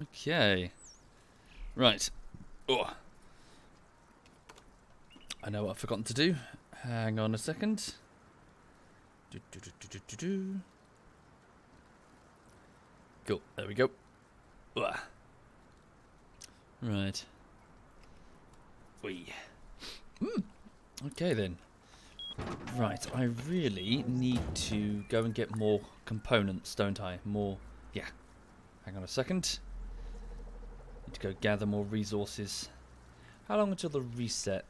Okay. Right. Oh. I know what I've forgotten to do. Hang on a second. Cool. There we go. Ugh. Right. Wee. Okay then. Right, I really need to go and get more components, don't I? More... Yeah. Hang on a second. Need to go gather more resources. How long until the reset?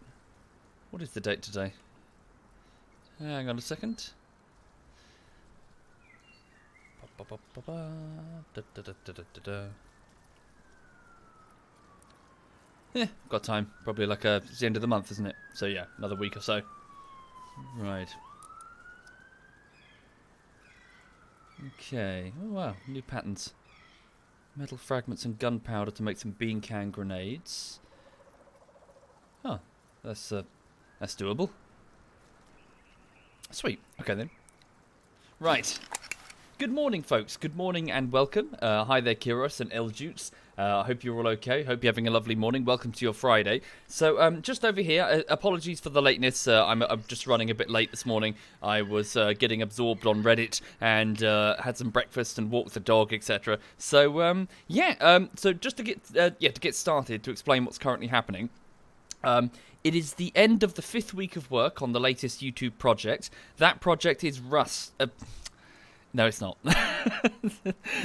What is the date today? Hang on a second. Yeah, got time. Probably like it's the end of the month, isn't it? So yeah, another week or so. Right. Okay. Oh wow, new patterns. Metal fragments and gunpowder to make some bean can grenades. Oh, that's doable. Sweet. Okay then. Right. Good morning, folks. Good morning and welcome. Hi there, Kiros and Eljutes. I hope you're all okay. Hope you're having a lovely morning. Welcome to your Friday. So, just over here, apologies for the lateness. I'm just running a bit late this morning. I was getting absorbed on Reddit and had some breakfast and walked the dog, etc. So, so just to get started, to explain what's currently happening. It is the end of the 5th week of work on the latest YouTube project. That project is Rust. No, it's not.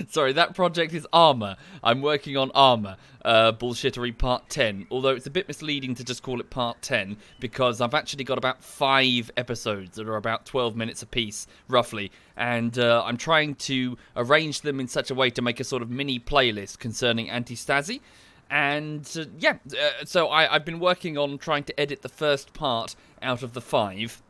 Sorry, that project is Armour. I'm working on Armour. Bullshittery Part 10. Although it's a bit misleading to just call it Part 10, because I've actually got about 5 episodes that are about 12 minutes apiece, roughly. And I'm trying to arrange them in such a way to make a sort of mini playlist concerning Anti-Stasi. And, so I've been working on trying to edit the first part out of the 5.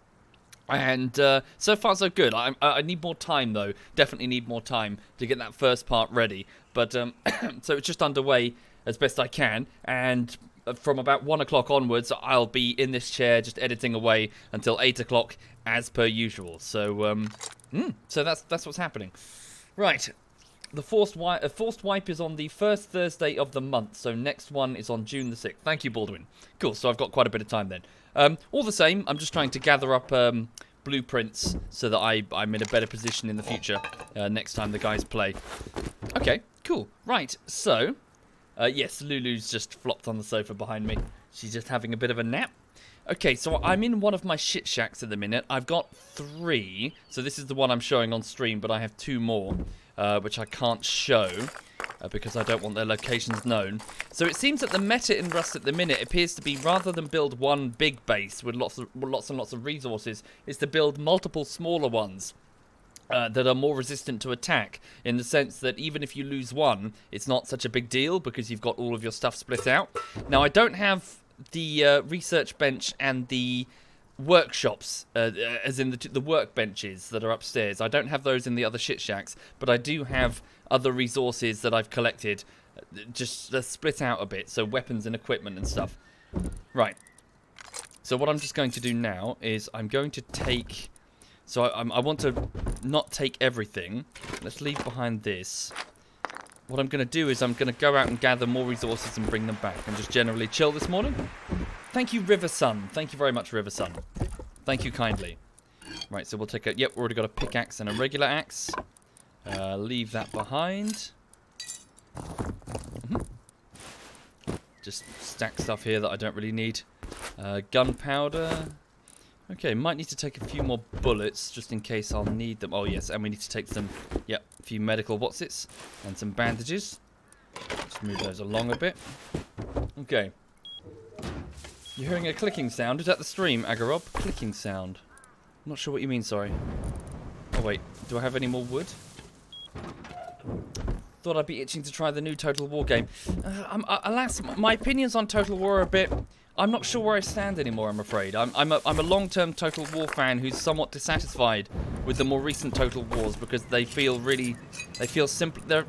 And so far so good. I need more time though. Definitely need more time to get that first part ready. But so it's just underway as best I can. And from about 1 o'clock onwards, I'll be in this chair just editing away until 8 o'clock as per usual. So so that's what's happening. Right. The forced wipe is on the first Thursday of the month, so next one is on June the 6th. Thank you, Baldwin. Cool, so I've got quite a bit of time then. All the same, I'm just trying to gather up blueprints so that I'm in a better position in the future next time the guys play. Okay, cool. Right, so, yes, Lulu's just flopped on the sofa behind me. She's just having a bit of a nap. Okay, so I'm in one of my shit shacks at the minute. I've got 3, so this is the one I'm showing on stream, but I have 2 more. Which I can't show because I don't want their locations known. So it seems that the meta in Rust at the minute appears to be, rather than build one big base with lots and lots of resources, is to build multiple smaller ones that are more resistant to attack, in the sense that even if you lose one, it's not such a big deal because you've got all of your stuff split out. Now, I don't have the research bench and the workshops, as in the workbenches that are upstairs. I don't have those in the other shit shacks, but I do have other resources that I've collected, just split out a bit, so weapons and equipment and stuff. Right. So what I'm just going to do now is I'm going to take... So I want to not take everything. Let's leave behind this. What I'm going to do is I'm going to go out and gather more resources and bring them back and just generally chill this morning. Thank you, River Sun. Thank you very much, River Sun. Thank you kindly. Right, so we'll take a... Yep, we've already got a pickaxe and a regular axe. Leave that behind. Just stack stuff here that I don't really need. Gunpowder. Okay, might need to take a few more bullets just in case I'll need them. Oh, yes, and we need to take some... Yep, a few medical whatsits and some bandages. Let's move those along a bit. Okay. You're hearing a clicking sound. Is that the stream, Agarob? Clicking sound. I'm not sure what you mean, sorry. Oh, wait. Do I have any more wood? Thought I'd be itching to try the new Total War game. Alas, my opinions on Total War are a bit... I'm not sure where I stand anymore, I'm afraid. I'm a long-term Total War fan who's somewhat dissatisfied with the more recent Total Wars because they feel really... They feel simple... They're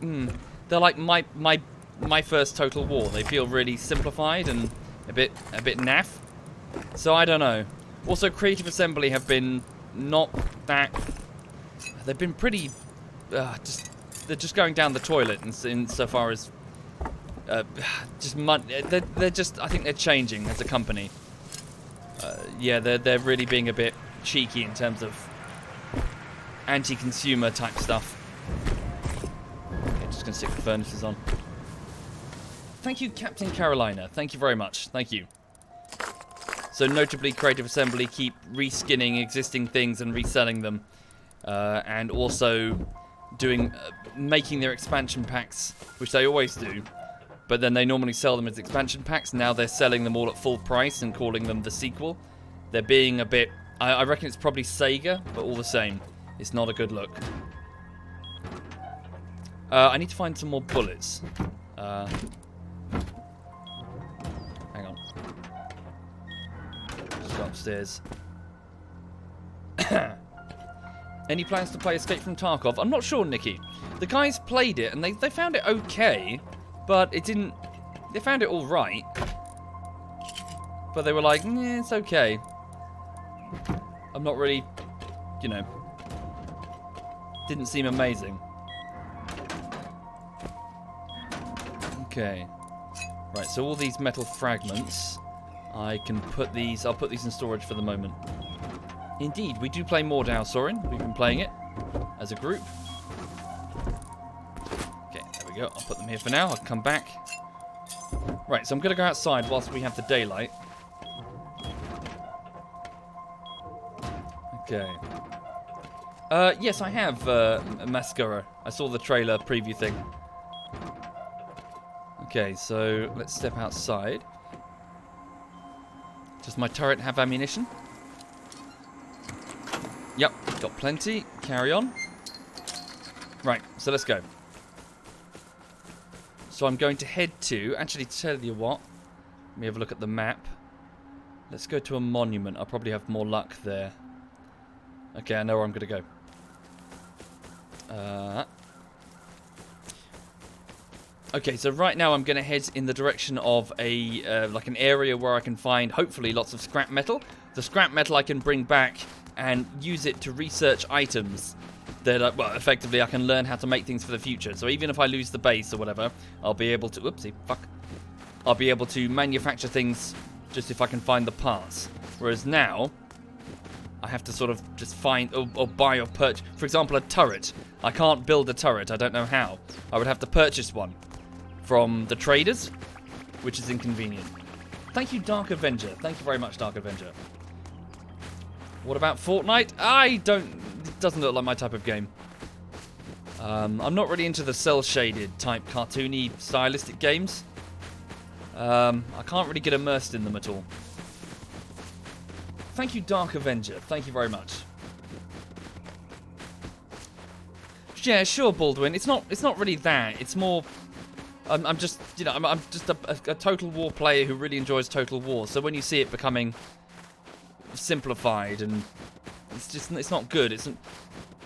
like my first Total War. They feel really simplified and... A bit naff. So I don't know. Also, Creative Assembly have been not that... They've been pretty... they're just going down the toilet insofar as just they're just. I think they're changing as a company. Yeah, they're really being a bit cheeky in terms of anti-consumer type stuff. Okay, just gonna stick the furnaces on. Thank you, Captain Carolina. Thank you very much. Thank you. So notably, Creative Assembly keep reskinning existing things and reselling them, and also making their expansion packs, which they always do. But then they normally sell them as expansion packs. Now they're selling them all at full price and calling them the sequel. They're being a bit... I reckon it's probably Sega, but all the same, it's not a good look. I need to find some more bullets. Hang on. Just go upstairs. Any plans to play Escape from Tarkov? I'm not sure, Nikki. The guys played it, and they found it okay, but it didn't... They found it all right. But they were like, it's okay. I'm not really, you know... Didn't seem amazing. Okay. Right, so all these metal fragments, I can put these... I'll put these in storage for the moment. Indeed, we do play Mordau, Sorin. We've been playing it as a group. Okay, there we go. I'll put them here for now. I'll come back. Right, so I'm going to go outside whilst we have the daylight. Okay. Yes, I have Mascara. I saw the trailer preview thing. Okay, so let's step outside. Does my turret have ammunition? Yep, got plenty. Carry on. Right, so let's go. So I'm going to head to... Actually, to tell you what, let me have a look at the map. Let's go to a monument. I'll probably have more luck there. Okay, I know where I'm going to go. Okay, so right now I'm going to head in the direction of a like an area where I can find, hopefully, lots of scrap metal. The scrap metal I can bring back and use it to research items that, well, effectively I can learn how to make things for the future. So even if I lose the base or whatever, I'll be able to... Whoopsie, fuck. I'll be able to manufacture things just if I can find the parts. Whereas now, I have to sort of just find or buy or purchase. For example, a turret. I can't build a turret. I don't know how. I would have to purchase one from the traders, which is inconvenient. Thank you, Dark Avenger. Thank you very much, Dark Avenger. What about Fortnite? It doesn't look like my type of game. I'm not really into the cel-shaded type cartoony stylistic games. I can't really get immersed in them at all. Thank you, Dark Avenger. Thank you very much. Yeah, sure, Baldwin. It's not really that. It's more... I'm just, you know, I'm just a Total War player who really enjoys Total War. So when you see it becoming simplified and it's not good. It's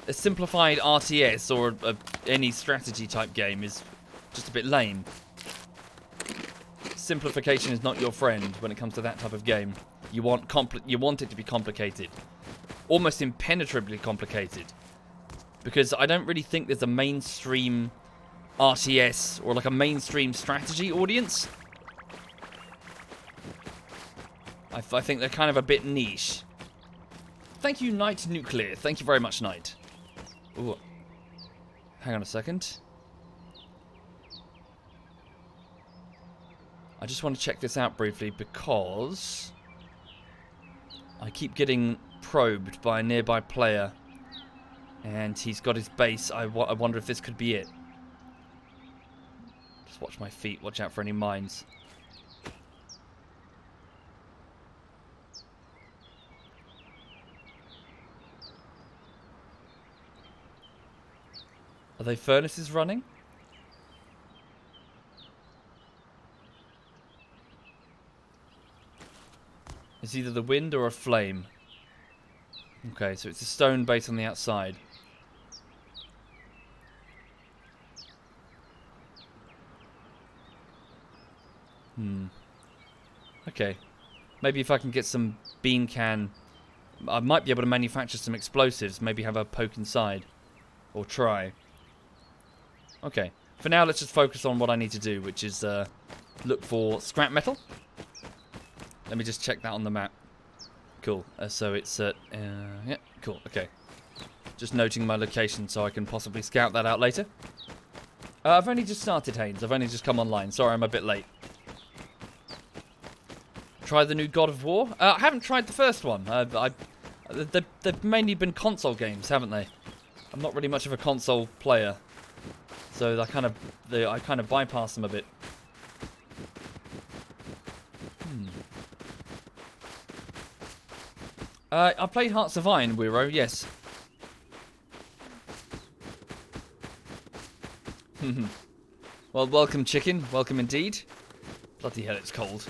a simplified RTS or any strategy type game is just a bit lame. Simplification is not your friend when it comes to that type of game. You want it to be complicated, almost impenetrably complicated, because I don't really think there's a mainstream RTS or like a mainstream strategy audience. I think they're kind of a bit niche. Thank you, Knight Nuclear. Thank you very much, Knight. Ooh. Hang on a second. I just want to check this out briefly because I keep getting probed by a nearby player and he's got his base. I wonder if this could be it. Just watch my feet. Watch out for any mines. Are they furnaces running? It's either the wind or a flame. Okay, so it's a stone base on the outside. Okay. Maybe if I can get some bean can, I might be able to manufacture some explosives. Maybe have a poke inside. Or try. Okay. For now, let's just focus on what I need to do, which is look for scrap metal. Let me just check that on the map. Cool. So it's at... yeah, cool. Okay. Just noting my location so I can possibly scout that out later. I've only just started, Haynes. I've only just come online. Sorry, I'm a bit late. Try the new God of War? I haven't tried the first one. They've mainly been console games, haven't they? I'm not really much of a console player. So I kind of bypass them a bit. I played Hearts of Iron, Wiro, yes. Well, welcome, chicken. Welcome indeed. Bloody hell, it's cold.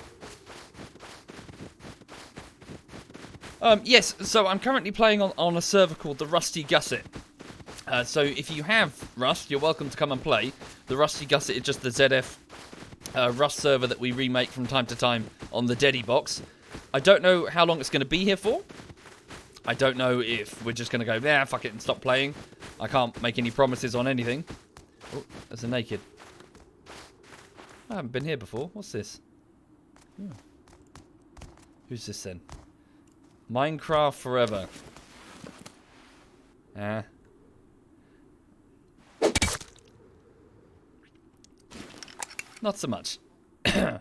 Yes, so I'm currently playing on a server called the Rusty Gusset. So if you have Rust, you're welcome to come and play. The Rusty Gusset is just the ZF Rust server that we remake from time to time on the Deddy box. I don't know how long it's going to be here for. I don't know if we're just going to go, yeah, fuck it, and stop playing. I can't make any promises on anything. Oh, there's a naked. I haven't been here before. What's this? Oh. Who's this then? Minecraft Forever. Not so much. Okay,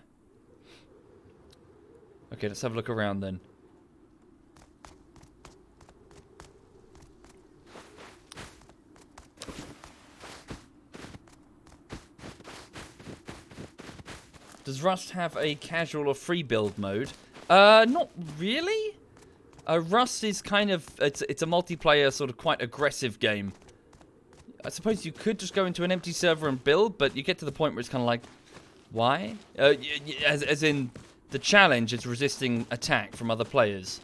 let's have a look around then. Does Rust have a casual or free build mode? Not really. Rust is kind of... It's a multiplayer, sort of quite aggressive game. I suppose you could just go into an empty server and build, but you get to the point where it's kind of like... Why? As in, the challenge is resisting attack from other players.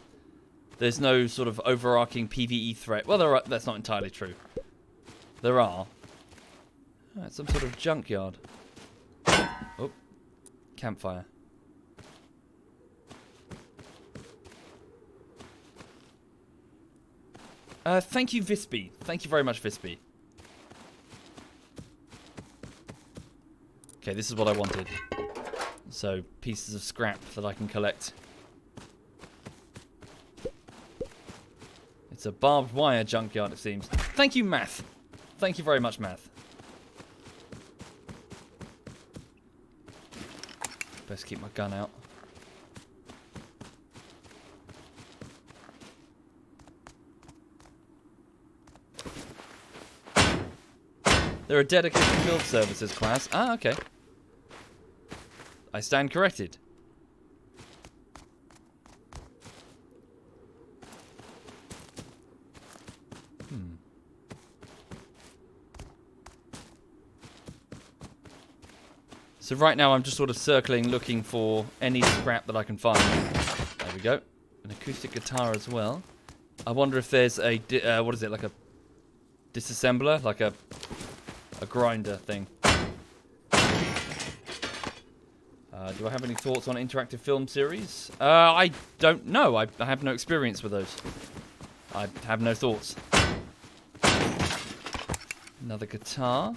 There's no sort of overarching PvE threat. Well, that's not entirely true. There are. Oh, it's some sort of junkyard. Oh. Campfire. Thank you, Vispy. Thank you very much, Vispy. Okay, this is what I wanted. So, pieces of scrap that I can collect. It's a barbed wire junkyard, it seems. Thank you, Math. Thank you very much, Math. Best keep my gun out. There are dedicated field services class. Ah, okay. I stand corrected. So right now I'm just sort of circling, looking for any scrap that I can find. There we go. An acoustic guitar as well. I wonder if there's a, what is it, like a disassembler? Like a grinder thing. Do I have any thoughts on interactive film series? I don't know. I have no experience with those. I have no thoughts. Another guitar.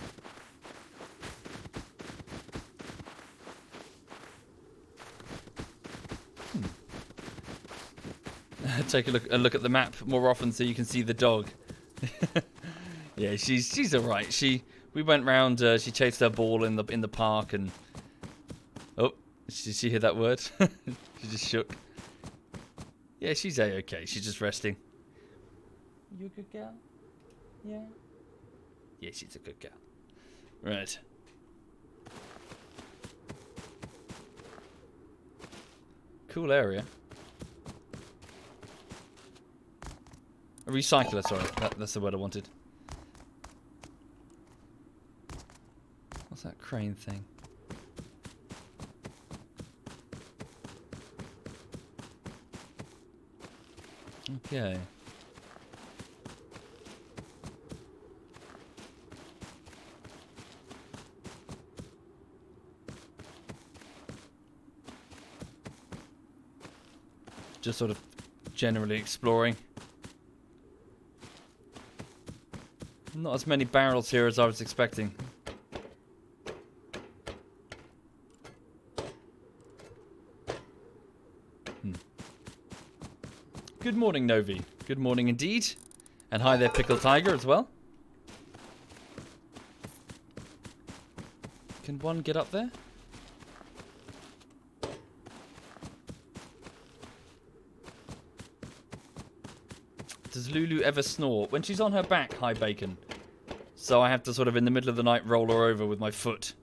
Take a look at the map more often so you can see the dog. Yeah, she's alright. We went round. She chased her ball in the park and. Oh, did she hear that word? She just shook. Yeah, she's okay. She's just resting. You a good girl? Yeah. Yeah, she's a good girl. Right. Cool area. A recycler, sorry. That's the word I wanted. What's that crane thing? Okay. Just sort of generally exploring. Not as many barrels here as I was expecting. Good morning, Novi. Good morning indeed. And hi there, Pickle Tiger, as well. Can one get up there? Does Lulu ever snore? When she's on her back, hi Bacon. So I have to sort of in the middle of the night roll her over with my foot.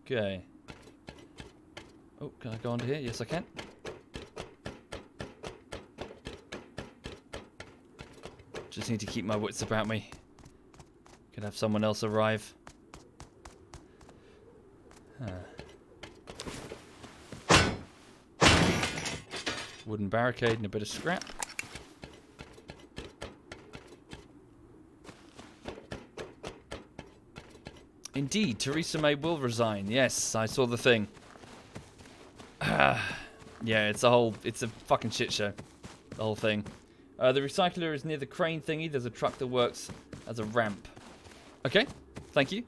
Okay. Oh, can I go onto here? Yes, I can. Just need to keep my wits about me. Could have someone else arrive. Wooden barricade and a bit of scrap. Indeed, Theresa May will resign. Yes, I saw the thing. Yeah, it's a fucking shit show. The whole thing. The recycler is near the crane thingy. There's a truck that works as a ramp. Okay, thank you.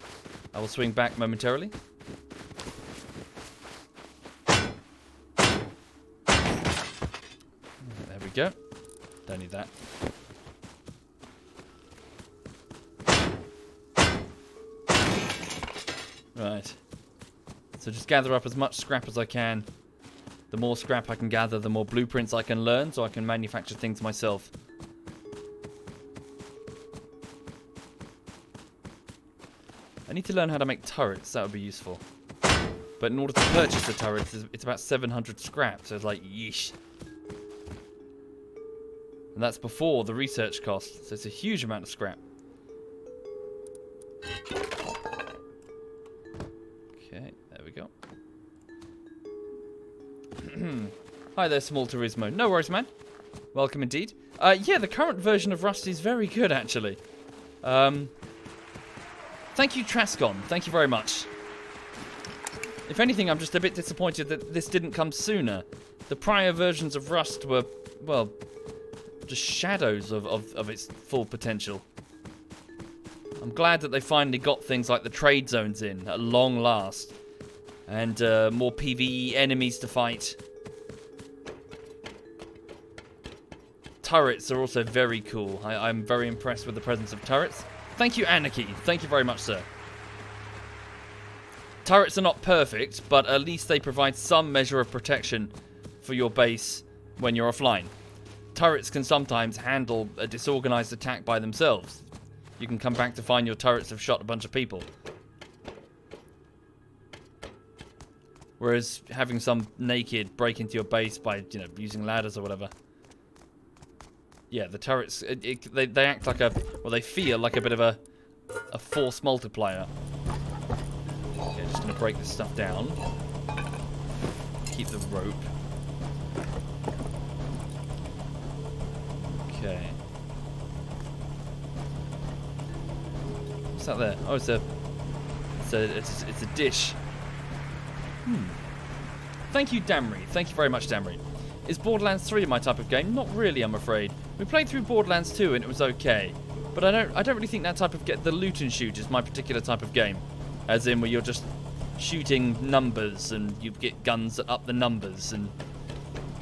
I will swing back momentarily. There we go. Don't need that. Right. So just gather up as much scrap as I can. The more scrap I can gather, the more blueprints I can learn, so I can manufacture things myself. I need to learn how to make turrets. That would be useful. But in order to purchase the turrets, it's about 700 scrap, so it's like, yeesh. And that's before the research cost, so it's a huge amount of scrap. Okay, there we go. Hi there, Small Turismo. No worries, man. Welcome indeed. Yeah, the current version of Rust is very good, actually. Thank you, Trascon. Thank you very much. If anything, I'm just a bit disappointed that this didn't come sooner. The prior versions of Rust were, well, just shadows of its full potential. I'm glad that they finally got things like the trade zones in at long last. And more PvE enemies to fight. Turrets are also very cool. I'm very impressed with the presence of turrets. Thank you, Anarchy. Thank you very much, sir. Turrets are not perfect, but at least they provide some measure of protection for your base when you're offline. Turrets can sometimes handle a disorganized attack by themselves. You can come back to find your turrets have shot a bunch of people. Whereas having some naked break into your base by, you know, using ladders or whatever. Yeah, the turrets, they act like a, well, they feel like a bit of a force multiplier. Okay, just gonna break this stuff down. Keep the rope. Okay. What's that there? Oh, it's a dish. Thank you, Damry. Thank you very much, Damry. Is Borderlands 3 my type of game? Not really, I'm afraid. We played through Borderlands 2 and it was okay, but I don't really think that type of the loot and shoot is my particular type of game. As in where you're just shooting numbers and you get guns that up the numbers, and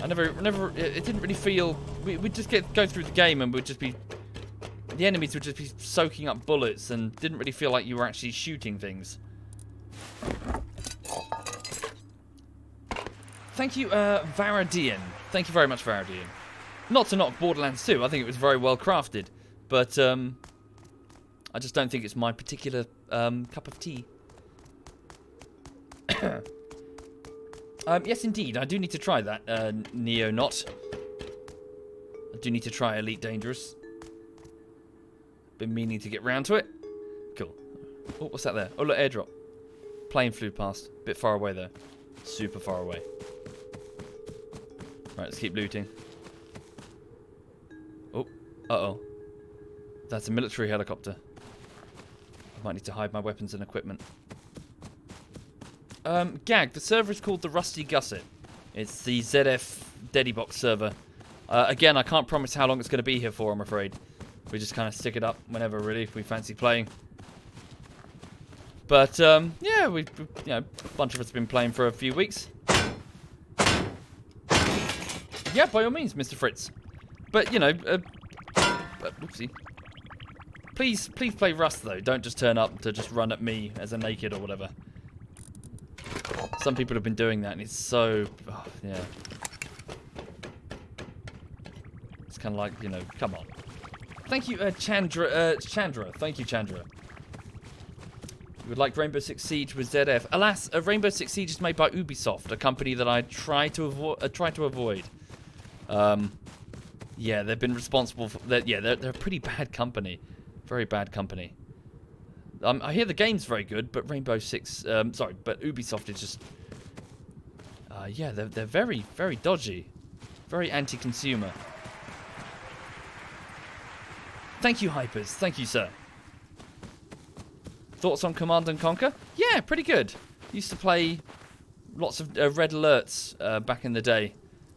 it didn't really feel. We'd just go through the game and the enemies would just be soaking up bullets and didn't really feel like you were actually shooting things. Thank you, Varadian. Thank you very much, Varadian. Not to knock Borderlands 2, I think it was very well crafted, but I just don't think it's my particular cup of tea. Yes, indeed, I do need to try that, Neo-Not. I do need to try Elite Dangerous. Been meaning to get round to it. Cool. Oh, what's that there? Oh, look, airdrop. Plane flew past. Bit far away, though. Super far away. Right, let's keep looting. Oh, uh-oh. That's a military helicopter. I might need to hide my weapons and equipment. Gag, the server is called the Rusty Gusset. It's the ZF Dedibox server. Again, I can't promise how long it's going to be here for, I'm afraid. We just kind of stick it up whenever, really, if we fancy playing. But, yeah, you know, a bunch of us have been playing for a few weeks. Yeah, by all means, Mr. Fritz. But, you know, whoopsie. Please play Rust, though. Don't just turn up to just run at me as a naked or whatever. Some people have been doing that, and it's so... Oh, yeah. It's kind of like, you know, come on. Thank you, Chandra. Thank you, Chandra. You would like Rainbow Six Siege with ZF. Alas, Rainbow Six Siege is made by Ubisoft, a company that I try to avoid. Yeah, they've been responsible for that. Yeah, they're a pretty bad company. Very bad company. I hear the game's very good, but Rainbow Six... sorry, but Ubisoft is just... yeah, they're very, very dodgy. Very anti-consumer. Thank you, Hypers. Thank you, sir. Thoughts on Command & Conquer? Yeah, pretty good. Used to play lots of Red Alerts back in the day,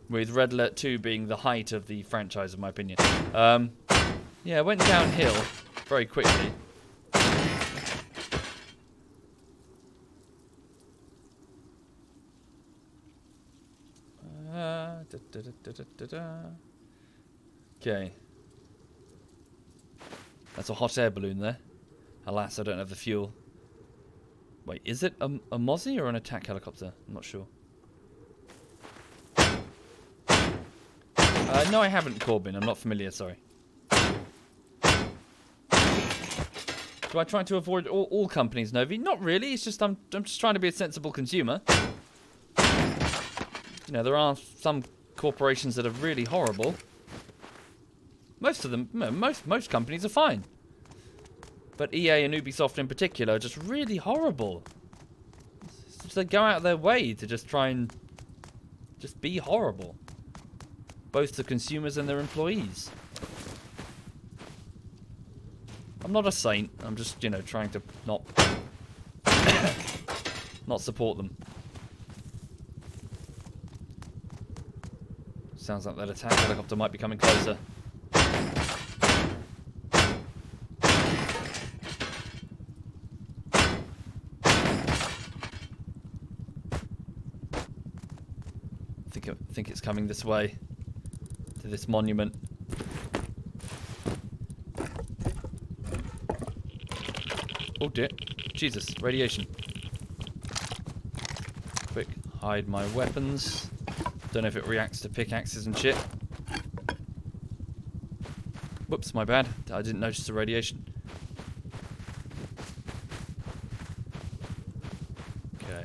with Red Alert 2 being the height of the franchise, in my opinion. Yeah, it went downhill very quickly. Okay. That's a hot air balloon there. Alas, I don't have the fuel. Wait, is it a Mozzie or an attack helicopter? I'm not sure. No, I haven't, Corbin. I'm not familiar, sorry. Do I try to avoid all companies, Novi? Not really. It's just I'm just trying to be a sensible consumer. You know, there are some corporations that are really horrible. Most of them, most companies are fine. But EA and Ubisoft in particular are just really horrible. Just they go out of their way to just try and just be horrible. Both to consumers and their employees. I'm not a saint. I'm just, you know, trying to not not support them. Sounds like that attack helicopter might be coming closer. I think it's coming this way, to this monument. Oh dear, Jesus, radiation. Quick, hide my weapons. Don't know if it reacts to pickaxes and shit. Whoops, my bad. I didn't notice the radiation. Okay.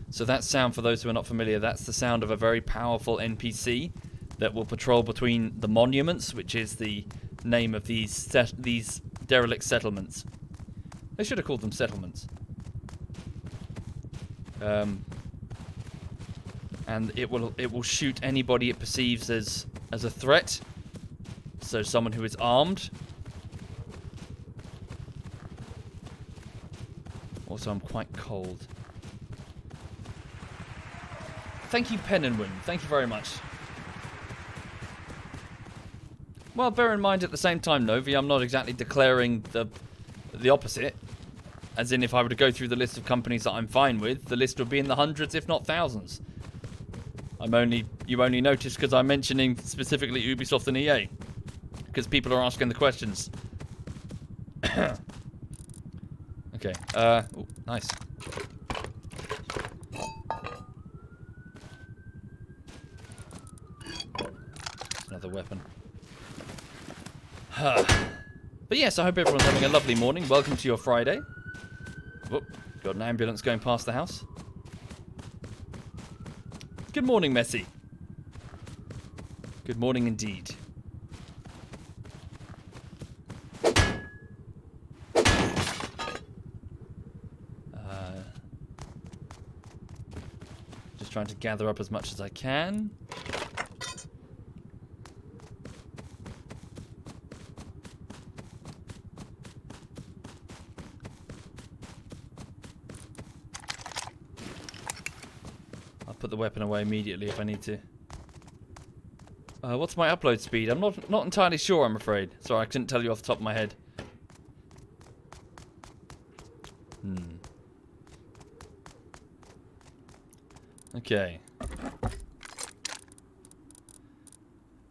So that sound, for those who are not familiar, that's the sound of a very powerful NPC that will patrol between the monuments, which is the name of these derelict settlements. They should have called them settlements. And it will shoot anybody it perceives as a threat. So someone who is armed. Also, I'm quite cold. Thank you, Pen and Win. Thank you very much. Well, bear in mind at the same time, Novi, I'm not exactly declaring the opposite. As in, if I were to go through the list of companies that I'm fine with, the list would be in the hundreds, if not thousands. You only notice because I'm mentioning specifically Ubisoft and EA. Because people are asking the questions. Okay, ooh, nice. Another weapon. But yes, I hope everyone's having a lovely morning. Welcome to your Friday. Whoop, got an ambulance going past the house. Good morning, Messi. Good morning indeed. Just trying to gather up as much as I can. Put the weapon away immediately if I need to. What's my upload speed? I'm not entirely sure, I'm afraid. Sorry, I couldn't tell you off the top of my head. Okay.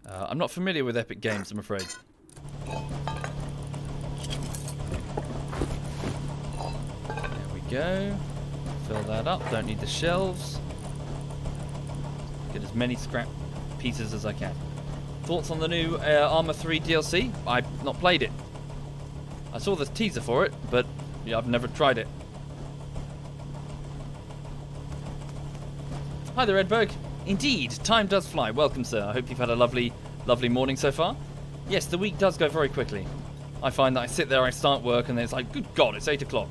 I'm not familiar with Epic Games, I'm afraid. There we go. Fill that up. Don't need the shelves. Get as many scrap pieces as I can. Thoughts on the new Arma 3 DLC? I've not played it. I saw the teaser for it, but yeah, I've never tried it. Hi there, Edberg. Indeed, time does fly. Welcome, sir. I hope you've had a lovely morning so far. Yes, the week does go very quickly. I find that I sit there, I start work, and then it's like, good God, it's 8 o'clock.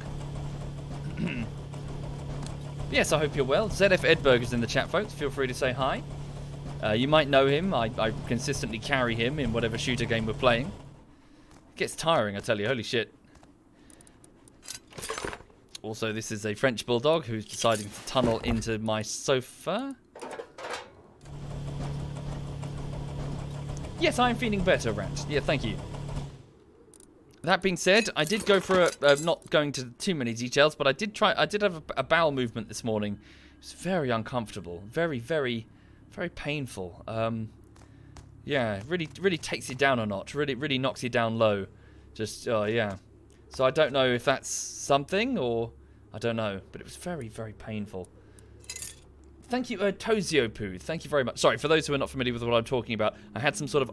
Yes, I hope you're well. ZF Edberg is in the chat, folks. Feel free to say hi. You might know him. I consistently carry him in whatever shooter game we're playing. It gets tiring, I tell you. Holy shit. Also, this is a French bulldog who's deciding to tunnel into my sofa. Yes, I'm feeling better, Rat. Yeah, thank you. That being said, I did go for not going to too many details, but I did have a bowel movement this morning. It was very uncomfortable, very, very, very painful. Yeah, really takes you down a notch. Really knocks you down low. Just, yeah. So I don't know if that's something or I don't know, but it was very, very painful. Thank you, Tozio-poo. Thank you very much. Sorry, for those who are not familiar with what I'm talking about, I had some sort of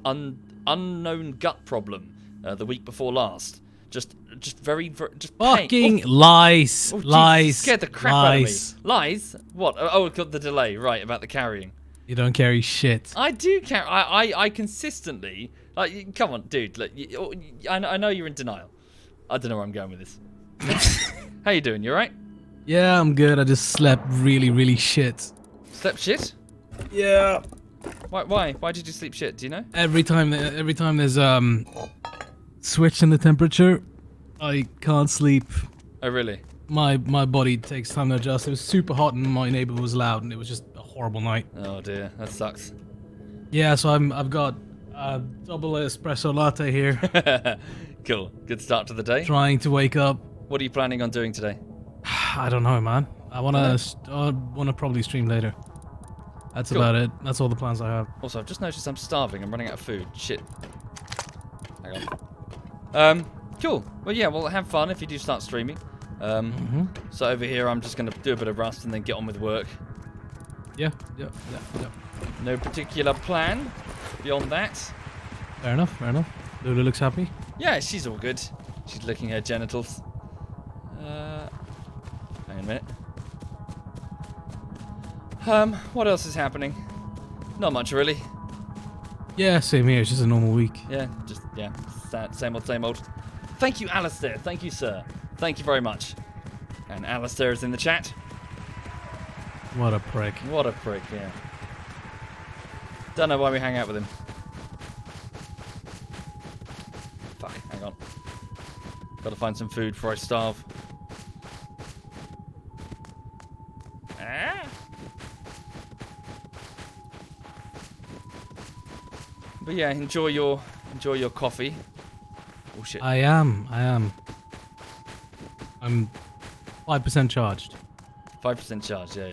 unknown gut problem the week before last. Just very fucking lies. Oh, lies. Jesus, scared the crap out of me. Lies? What? Oh, got the delay. Right, about the carrying. You don't carry shit. I do carry. I consistently. Like, come on, dude. Look, I know you're in denial. I don't know where I'm going with this. How you doing? You alright? Yeah, I'm good. I just slept really shit. Slept shit? Yeah. Why? Why did you sleep shit? Do you know? Every time there's switch in the temperature, I can't sleep. Oh really? My body takes time to adjust. It was super hot and my neighbor was loud and it was just a horrible night. Oh dear, that sucks. Yeah, so I've got a double espresso latte here. Cool. Good start to the day. Trying to wake up. What are you planning on doing today? I don't know, man. I wanna probably stream later. That's cool. About it. That's all the plans I have. Also, I've just noticed I'm starving. I'm running out of food. Shit. Hang on. Cool. Well, yeah, well, have fun if you do start streaming. So over here, I'm just going to do a bit of Rust and then get on with work. Yeah. No particular plan beyond that. Fair enough. Lulu looks happy. Yeah, she's all good. She's licking her genitals. Hang on a minute. What else is happening? Not much, really. Yeah, same here. It's just a normal week. Yeah, same old. Thank you, Alistair. Thank you, sir. Thank you very much. And Alistair is in the chat. What a prick. What a prick, yeah. Don't know why we hang out with him. Fuck, hang on. Gotta find some food before I starve. But yeah, enjoy your coffee. Oh shit. I am. I'm 5% charged. 5% charged, yeah.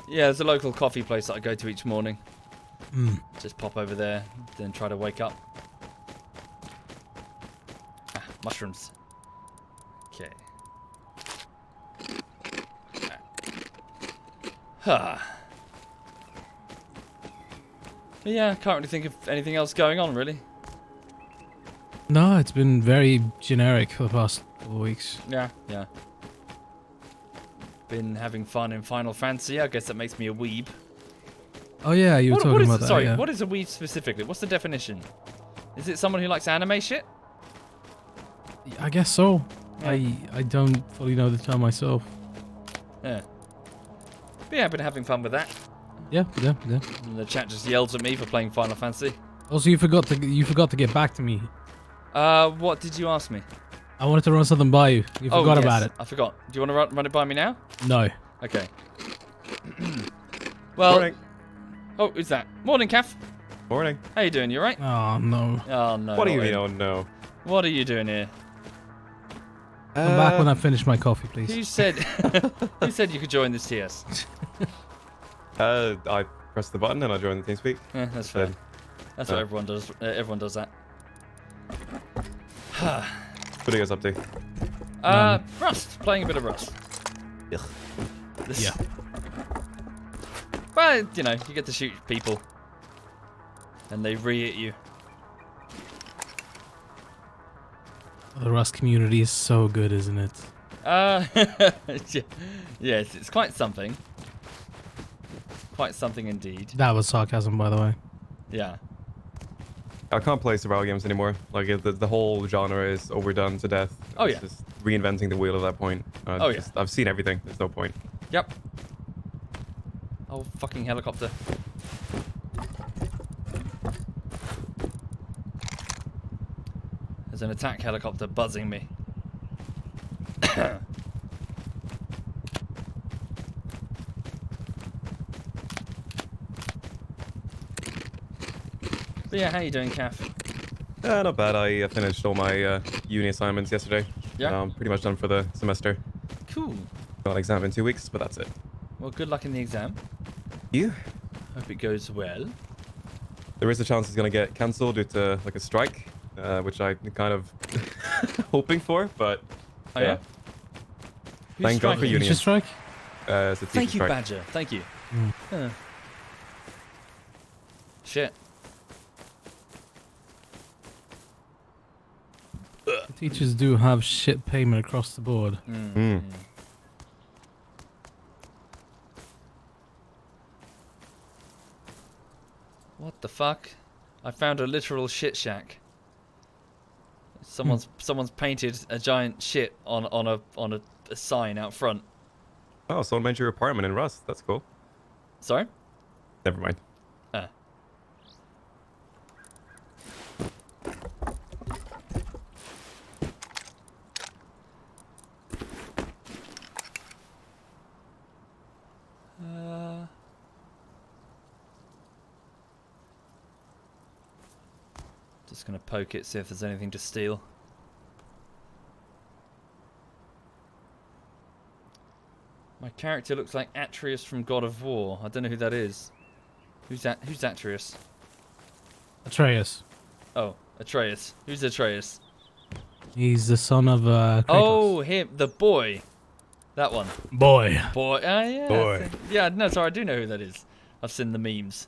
Yeah, there's a local coffee place that I go to each morning. Just pop over there, then try to wake up. Mushrooms. Okay. But yeah, can't really think of anything else going on, really. No, it's been very generic for the past couple of weeks. Yeah. Been having fun in Final Fantasy. I guess that makes me a weeb. Oh yeah, you were talking about that. Sorry, yeah. what is a weeb specifically? What's the definition? Is it someone who likes anime shit? I guess so. Yeah. I don't fully know the term myself. Yeah. But yeah, I've been having fun with that. Yeah. And the chat just yells at me for playing Final Fantasy. Also, you forgot to get back to me. What did you ask me? I wanted to run something by you. You forgot about it. I forgot. Do you want to run it by me now? No. Okay. Well. Morning. Oh, who's that? Morning, Kath. Morning. How you doing? You alright? Oh no. Oh no. What do you mean? Oh no. What are you doing here? Come back when I finish my coffee, please. Who said? Who said you could join this TS? I pressed the button and I joined the TeamSpeak. Yeah, that's fair. Then, That's what everyone does. Everyone does that. what are you guys up to? Rust. Playing a bit of Rust. Ugh. Yeah. Well, you know, you get to shoot people. And they re-hit you. The Rust community is so good, isn't it? Yes, it's quite something. Quite something indeed. That was sarcasm, by the way. Yeah. I can't play survival games anymore. Like the whole genre is overdone to death. Oh, It's yeah. just reinventing the wheel at that point. Oh, yeah. I've seen everything. There's no point. Yep. Oh, fucking helicopter. There's an attack helicopter buzzing me. But yeah, how you doing, Kath? Not bad. I finished all my uni assignments yesterday. Yeah. I'm pretty much done for the semester. Cool. Got an exam in 2 weeks, but that's it. Well, good luck in the exam. You? Hope it goes well. There is a chance it's gonna get cancelled due to like a strike, which I'm kind of hoping for, but Oh, yeah? Who's Thank God for striking? uni. Teacher strike? it's a teacher Thank you, strike. Badger. Thank you. Mm. Shit. The teachers do have shit payment across the board. Mm. What the fuck? I found a literal shit shack. Someone's painted a giant shit on a sign out front. Oh, someone made your apartment in Rust. That's cool. Sorry? Never mind. Ah. Just gonna poke it, see if there's anything to steal. My character looks like Atreus from God of War. I don't know who that is. Who's that? Who's Atreus? Atreus. Oh, Atreus. Who's Atreus? He's the son of Kratos. Oh, him, the boy. That one. Boy. Boy. Yeah. Boy. Yeah, no, sorry, I do know who that is. I've seen the memes.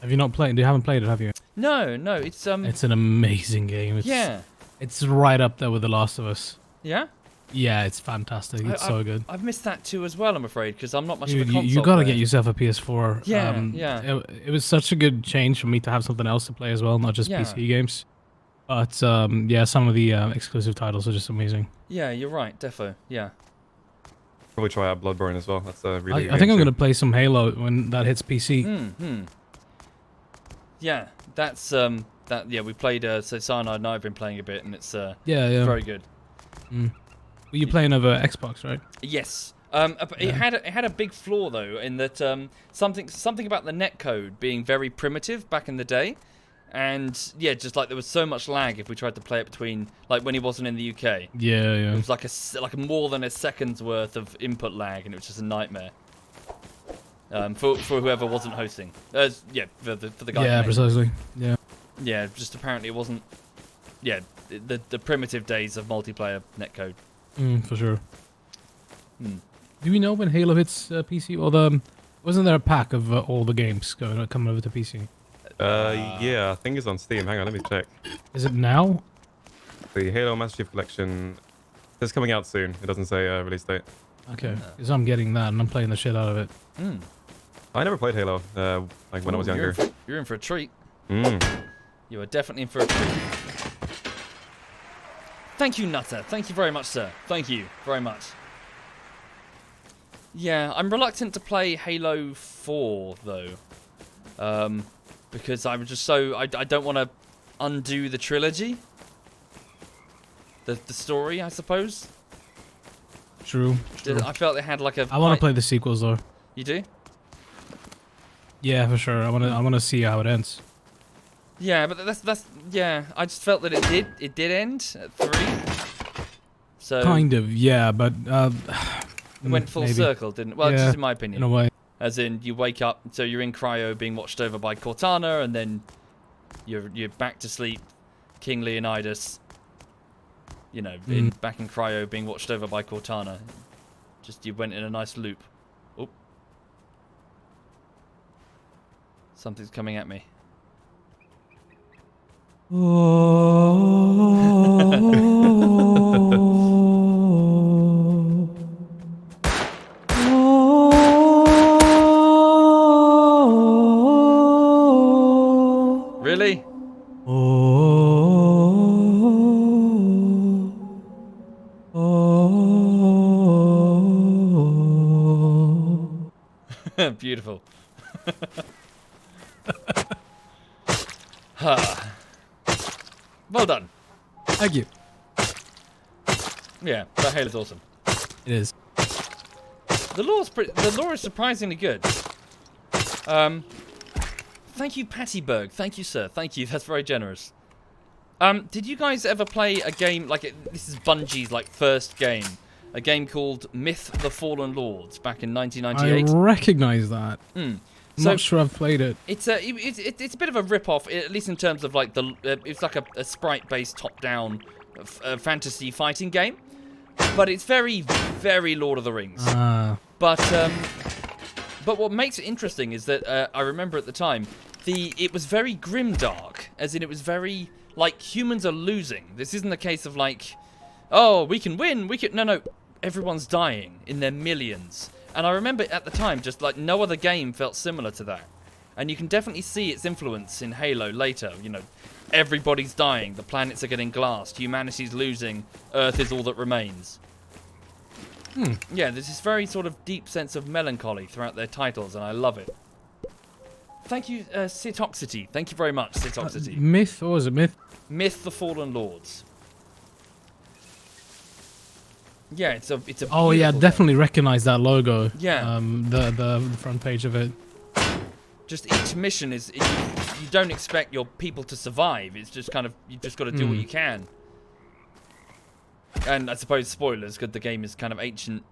Have you not played? You haven't played it, have you? No, it's It's an amazing game. It's, yeah. It's right up there with The Last of Us. Yeah? Yeah, it's fantastic. It's so good. I've missed that too as well, I'm afraid, because I'm not much Dude, of a console you gotta player. get yourself a PS4. Yeah, yeah. It was such a good change for me to have something else to play as well, not just Yeah. PC games. But yeah, some of the exclusive titles are just amazing. Yeah, you're right, defo. Yeah. Probably try out Bloodborne as well. That's a really good I think game I'm too. gonna play some Halo when that hits PC. Yeah, that's yeah, we played so Cyanide and I have been playing a bit, and it's Yeah. very good. Were you playing over Xbox, right? Yes. It had a big flaw though, in that something about the netcode being very primitive back in the day, and yeah, just like there was so much lag if we tried to play it between, like when he wasn't in the UK. Yeah. It was like more than a second's worth of input lag, and it was just a nightmare. For whoever wasn't hosting. Yeah, for the guy. Yeah, who made it. precisely. Yeah. Yeah, just apparently it wasn't. Yeah, the primitive days of multiplayer netcode. For sure. Hmm. Do we know when Halo hits PC? Or wasn't there a pack of all the games coming over to PC? Yeah, I think it's on Steam. Hang on, let me check. Is it now? The Halo Master Chief Collection is coming out soon. It doesn't say release date. Okay, because I'm getting that and I'm playing the shit out of it. I never played Halo, like when I was younger. You're in for a treat. Mm. You are definitely in for a treat. Thank you, Nutter. Thank you very much, sir. Thank you very much. Yeah, I'm reluctant to play Halo 4, though. Because I'm just so... I don't want to undo the trilogy. The story, I suppose. True. I felt it had like a... I want to play the sequels though. You do? Yeah, for sure. I want to see how it ends. Yeah, but that's yeah. I just felt that it did end at 3. So Kind of, yeah, but it went full maybe. circle, didn't it? Well, Yeah, just in my opinion. in a way. As in, you wake up, so you're in cryo being watched over by Cortana, and then you're back to sleep, King Leonidas, you know, back in cryo being watched over by Cortana. Just, you went in a nice loop. Oh. Something's coming at me. Really? Beautiful. Well done. Thank you. Yeah, that Halo's awesome. It is. The lore is surprisingly good. Thank you, Patty Berg. Thank you, sir. Thank you. That's very generous. Did you guys ever play a game like this is Bungie's like first game, a game called Myth: The Fallen Lords back in 1998? I recognize that. So, Not sure I've played it. It's a bit of a rip-off, at least in terms of like it's like a sprite-based top-down fantasy fighting game, but it's very, very Lord of the Rings. But what makes it interesting is that I remember at the time it was very grimdark, as in it was very like humans are losing. This isn't a case of like, oh, we can win, no, everyone's dying in their millions. And I remember at the time, just like no other game felt similar to that. And you can definitely see its influence in Halo later. You know, everybody's dying, the planets are getting glassed, humanity's losing, Earth is all that remains. Yeah, there's this very sort of deep sense of melancholy throughout their titles, and I love it. Thank you, Citoxity. Thank you very much, Citoxity. Myth, or was it Myth? Myth: The Fallen Lords. Yeah, it's a Oh yeah, beautiful definitely recognize that logo. Yeah. The front page of it. Just each mission is you don't expect your people to survive. It's just kind of you just got to do what you can. And I suppose spoilers, because the game is kind of ancient.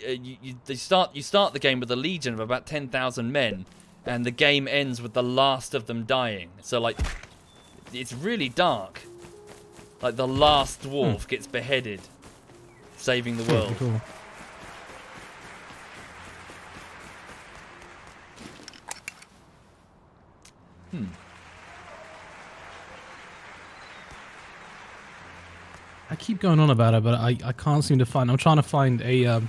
You start the game with a legion of about 10,000 men, and the game ends with the last of them dying. So like, it's really dark. Like the last dwarf gets beheaded, saving the world. Cool. I keep going on about it, but I can't seem to find. I'm trying to find a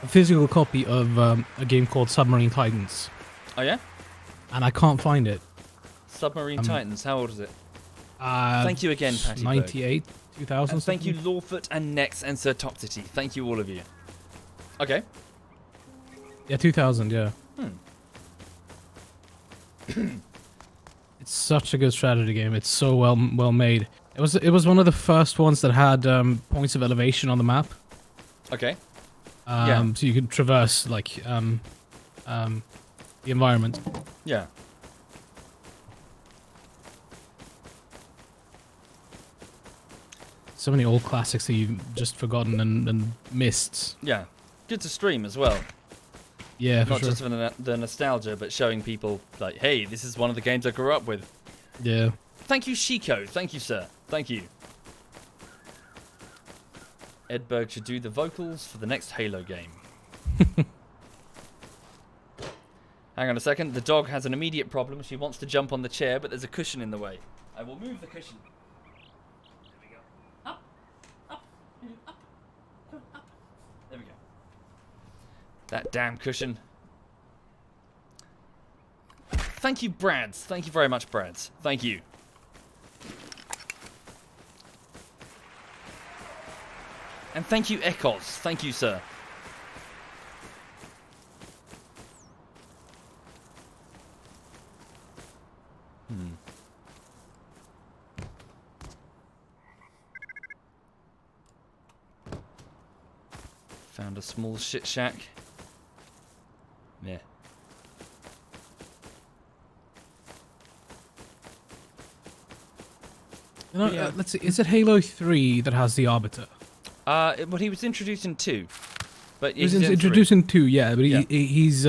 physical copy of a game called Submarine Titans, Oh yeah? and I can't find it. Submarine Titans, how old is it? Thank you again, Patty Berg. 98, 2000. And thank you, something? Lawfoot and Nex and Sir Toxity. Thank you, all of you. Okay. Yeah, 2000. Yeah. It's such a good strategy game. It's so well made. It was one of the first ones that had points of elevation on the map. Okay. So you could traverse like the environment. Yeah. So many old classics that you've just forgotten and missed. Yeah. Good to stream as well. Yeah, for Not sure. just for the nostalgia, but showing people, like, hey, this is one of the games I grew up with. Yeah. Thank you, Shiko. Thank you, sir. Thank you. Edberg should do the vocals for the next Halo game. Hang on a second. The dog has an immediate problem. She wants to jump on the chair, but there's a cushion in the way. I will move the cushion. There we go. Up. Up. Up. Up. There we go. That damn cushion. Thank you, Brads. Thank you very much, Brads. Thank you. And thank you, Ekos. Thank you, sir. Found a small shit shack. Yeah. You know, Yeah. let's see. Is it Halo 3 that has the Arbiter? Well, he was introduced in 2. But He was he's in introduced in 2, yeah, but Yeah. he's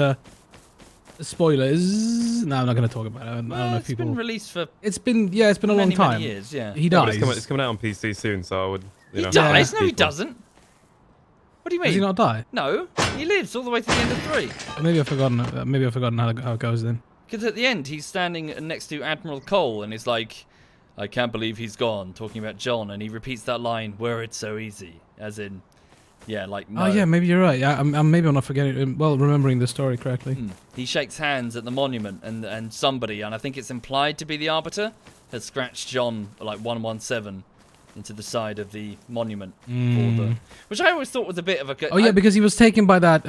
spoilers. No, I'm not going to talk about it. I don't know if it's people. been released for It's been a long many, time. many years, yeah. He But dies. it's coming out on PC soon, so I would. He know, dies? ask No, he people. doesn't. What do you mean? Does he not die? No, he lives all the way to the end of 3. Maybe I've forgotten. Maybe I've forgotten how it goes then. Because at the end, he's standing next to Admiral Cole, and he's like, "I can't believe he's gone," talking about John, and he repeats that line, "Were it so easy," as in, yeah, like no. Oh yeah, maybe you're right. Yeah, maybe I'm not forgetting. Well, remembering the story correctly. He shakes hands at the monument, and somebody, and I think it's implied to be the Arbiter, has scratched John like 117 into the side of the monument for the, which I always thought was a bit of a. Oh yeah, because he was taken by that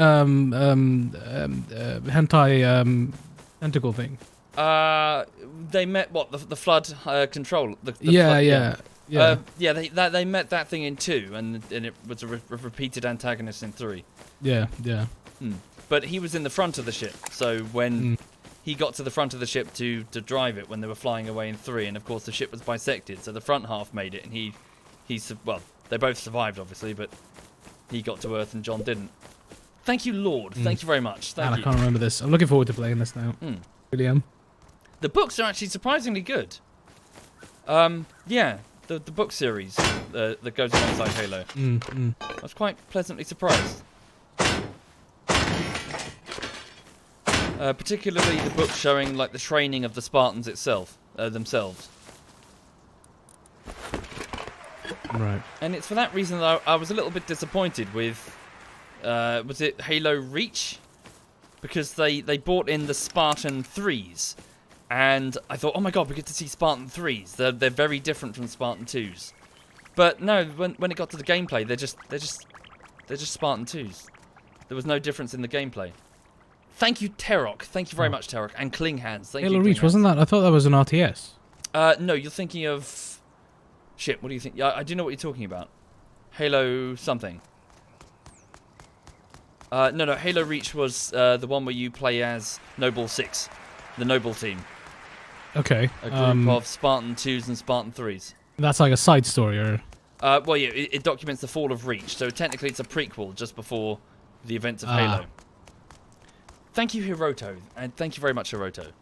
hentai tentacle thing. They met what the flood control. The Yeah, flood, yeah. They met that thing in 2, and it was a repeated antagonist in 3. Yeah. But he was in the front of the ship, so when he got to the front of the ship to drive it when they were flying away in 3, and of course the ship was bisected, so the front half made it, and well, they both survived obviously, but he got to Earth and John didn't. Thank you, Lord. Thank you very much. Thank Man, you. I can't remember this. I'm looking forward to playing this now. Really am. The books are actually surprisingly good. Yeah, the book series that goes alongside Halo. I was quite pleasantly surprised. Particularly the book showing like the training of the Spartans themselves. Right. And it's for that reason that I was a little bit disappointed with, was it Halo Reach? Because they brought in the Spartan 3s. And I thought, oh my god, we get to see Spartan 3s. They're very different from Spartan 2s. But no, when it got to the gameplay, they're just Spartan 2s. There was no difference in the gameplay. Thank you, Terok. Thank you very much, Terok. And Klinghands. Thank you, Halo Reach, Klinghands. wasn't that? I thought that was an RTS. No, you're thinking of... Shit, what do you think? Yeah, I do know what you're talking about. Halo something. No, Halo Reach was the one where you play as Noble 6. The Noble team. Okay. A group of Spartan 2s and Spartan 3s. That's like a side story, or... Well, yeah, it documents the fall of Reach, so technically it's a prequel just before the events of Halo. Thank you, Hiroto, and thank you very much, Hiroto.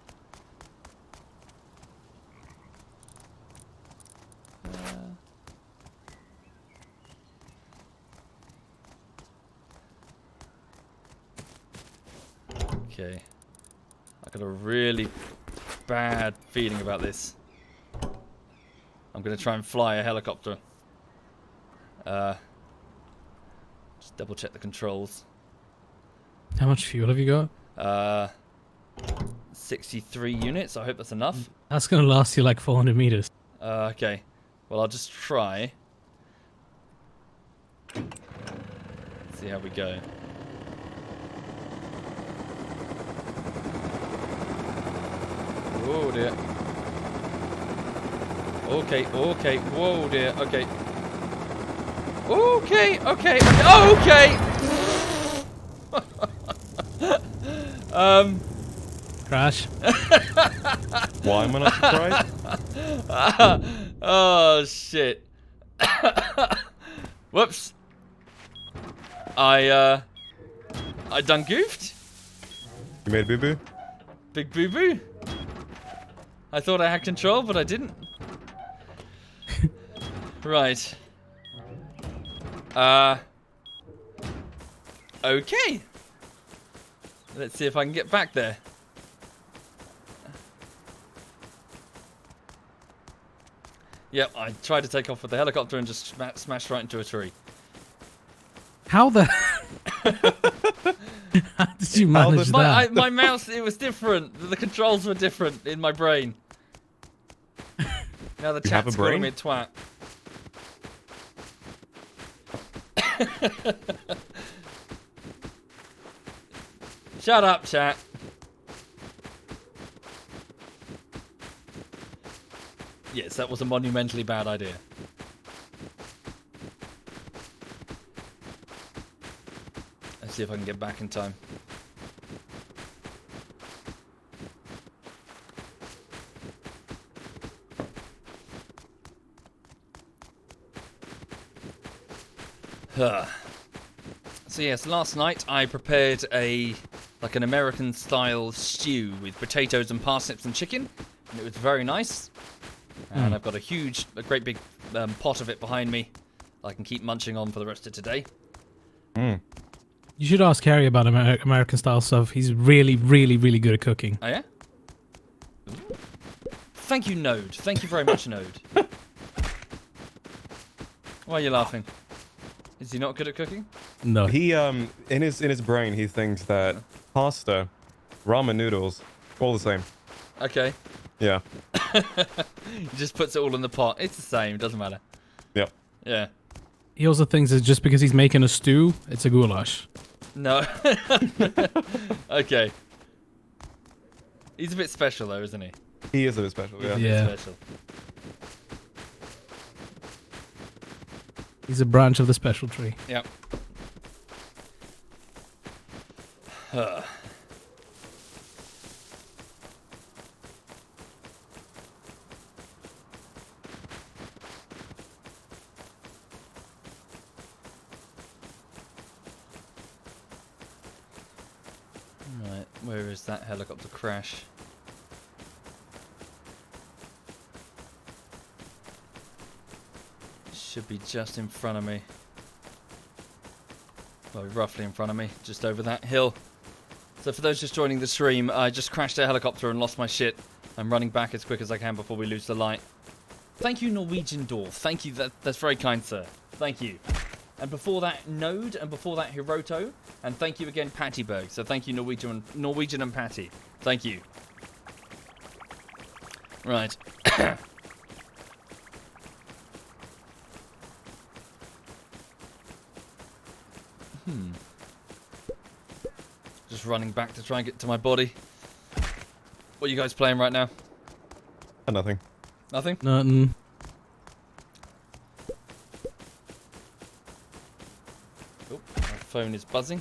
Okay. I got a really bad feeling about this. I'm going to try and fly a helicopter. Just double check the controls. How much fuel have you got? 63 units. I hope that's enough. That's gonna last you like 400 meters. Okay. Well, I'll just try. See how we go. Oh dear. Okay. Whoa dear. Okay. Okay. Crash. Why am I not surprised? Oh shit. Whoops. I done goofed. You made a boo-boo? Big boo boo. I thought I had control, but I didn't. Right. Okay. Let's see if I can get back there. Yep, I tried to take off with the helicopter and just smashed right into a tree. How the... How did you manage that? My mouse, it was different. The controls were different in my brain. Now the You have chat's a calling brain? me a twat. Shut up, chat. Yes, that was a monumentally bad idea. Let's see if I can get back in time. So yes, last night I prepared an American style stew with potatoes and parsnips and chicken, and it was very nice. And I've got a great big pot of it behind me I can keep munching on for the rest of today. You should ask Harry about American style stuff. He's really, really, really good at cooking. Oh yeah? Thank you, Node. Thank you very much, Node. Why are you laughing? Is he not good at cooking? No. He in his brain he thinks that pasta, ramen noodles, all the same. Okay. Yeah. He just puts it all in the pot. It's the same. Doesn't matter. Yep. Yeah. He also thinks that just because he's making a stew, it's a goulash. No. Okay. He's a bit special though, isn't he? He is a bit special. Yeah. Yeah. Special. He's a branch of the special tree. Yep. Right, where is that helicopter crash? Should be just in front of me. Well, roughly in front of me, just over that hill. So for those just joining the stream, I just crashed a helicopter and lost my shit. I'm running back as quick as I can before we lose the light. Thank you, Norwegian Door. Thank you, that's very kind, sir. Thank you. And before that, Node, and before that, Hiroto. And thank you again, Pattyberg. So thank you, Norwegian and Patty. Thank you. Right. Just running back to try and get to my body. What are you guys playing right now? Nothing. Nothing? Nothing. Oh, my phone is buzzing.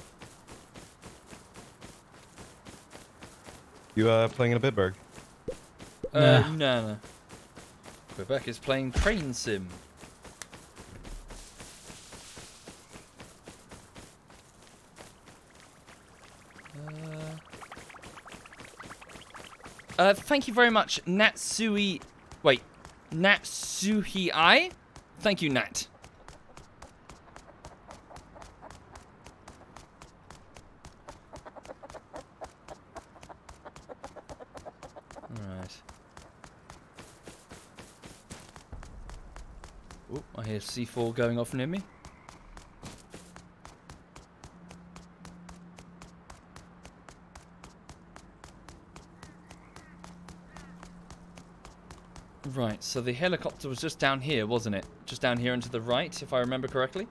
You playing in a Bitburg? Nah. No. Quebec is playing Train Sim. Thank you very much, Natsuhi. Wait, Natsuhi. Thank you, Nat. Alright. Oh, I hear C4 going off near me. Right, so the helicopter was just down here, wasn't it? Just down here and to the right, if I remember correctly.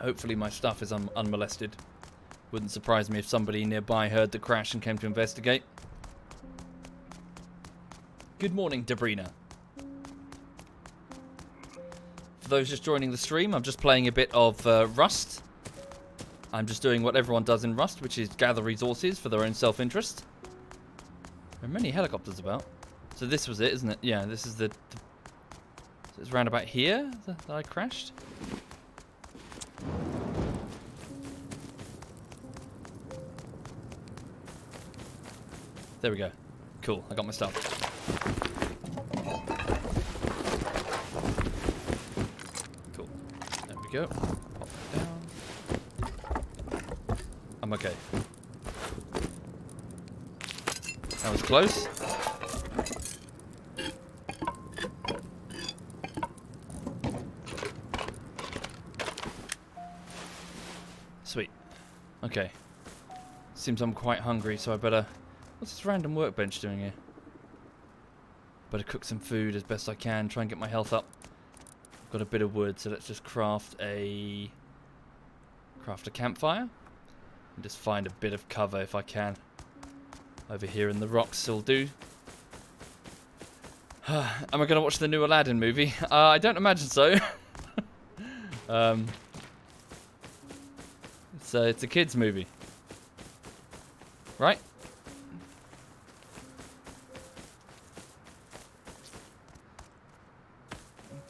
Hopefully my stuff is unmolested. Wouldn't surprise me if somebody nearby heard the crash and came to investigate. Good morning, Debrina. For those just joining the stream, I'm just playing a bit of Rust. I'm just doing what everyone does in Rust, which is gather resources for their own self-interest. There are many helicopters about. So this was it, isn't it? Yeah, this is the so it's round about here that I crashed. There we go. Cool, I got my stuff. Cool. There we go. Pop it down. I'm okay. That was close. Sweet. Okay. Seems I'm quite hungry, so I better... What's this random workbench doing here? Better cook some food as best I can, try and get my health up. I've got a bit of wood, so let's just craft a campfire. And just find a bit of cover if I can. Over here in the rocks will do. Am I going to watch the new Aladdin movie? I don't imagine so. It's a kids movie, right?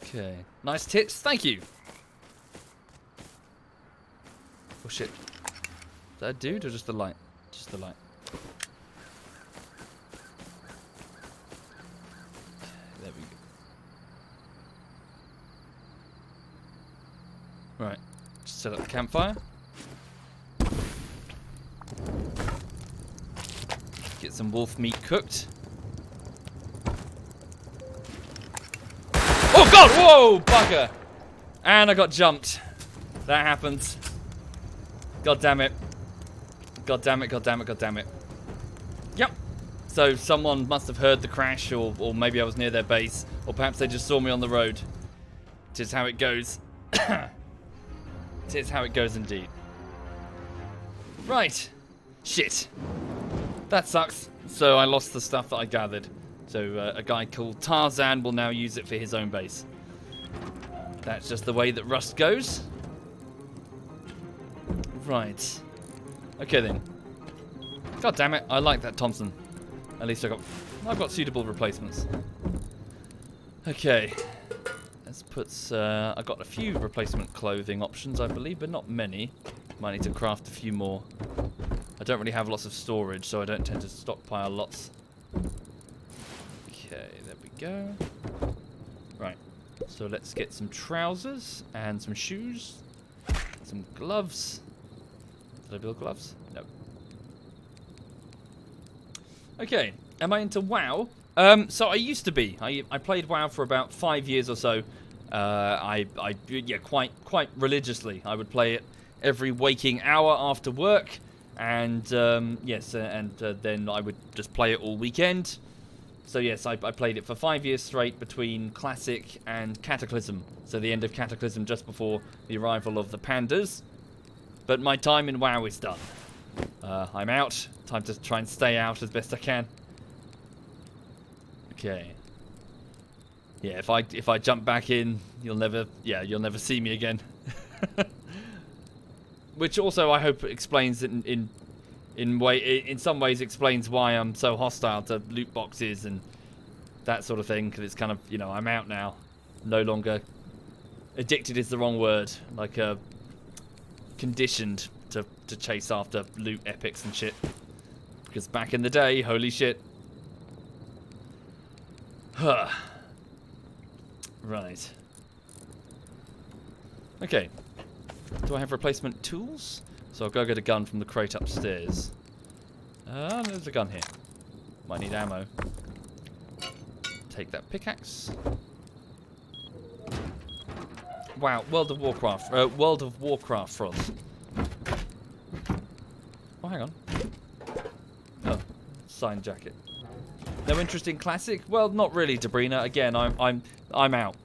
Okay, nice tits. Thank you. shit. Is that a dude or just the light? Just the light. There we go. Right. Just set up the campfire. Get some wolf meat cooked. Oh god! Whoa! Bugger! And I got jumped. That happens. God damn it. God damn it, god damn it, god damn it. Yep. So someone must have heard the crash, or maybe I was near their base, or perhaps they just saw me on the road. Tis how it goes. Tis how it goes indeed. Right. Shit. That sucks. So I lost the stuff that I gathered. So a guy called Tarzan will now use it for his own base. That's just the way that Rust goes. Right. Okay then. God damn it, I like that Thompson. At least I've got suitable replacements. Okay. Let's put I've got a few replacement clothing options, I believe, but not many. Might need to craft a few more. I don't really have lots of storage, so I don't tend to stockpile lots. Okay, there we go. Right. So let's get some trousers and some shoes. Some gloves. Did I build gloves? No. Okay. Am I into WoW? So I used to be. I played WoW for about 5 years or so. Yeah, quite religiously. I would play it every waking hour after work, and yes, and then I would just play it all weekend. So yes, I played it for 5 years straight between Classic and Cataclysm. So the end of Cataclysm just before the arrival of the pandas. But my time in WoW is done. I'm out. Time to try and stay out as best I can. Okay. Yeah, if I jump back in, you'll never see me again. Which also I hope explains in some ways explains why I'm so hostile to loot boxes and that sort of thing, because it's kind of, you know, I'm out now. No longer addicted is the wrong word, like conditioned to chase after loot epics and shit. Because back in the day, holy shit. Right. Okay. Do I have replacement tools? So I'll go get a gun from the crate upstairs. There's a gun here. Might need ammo. Take that pickaxe. Wow, World of Warcraft frost. Oh, hang on. Oh, signed jacket. No interest in Classic? Well, not really, Dabrina. Again, I'm out.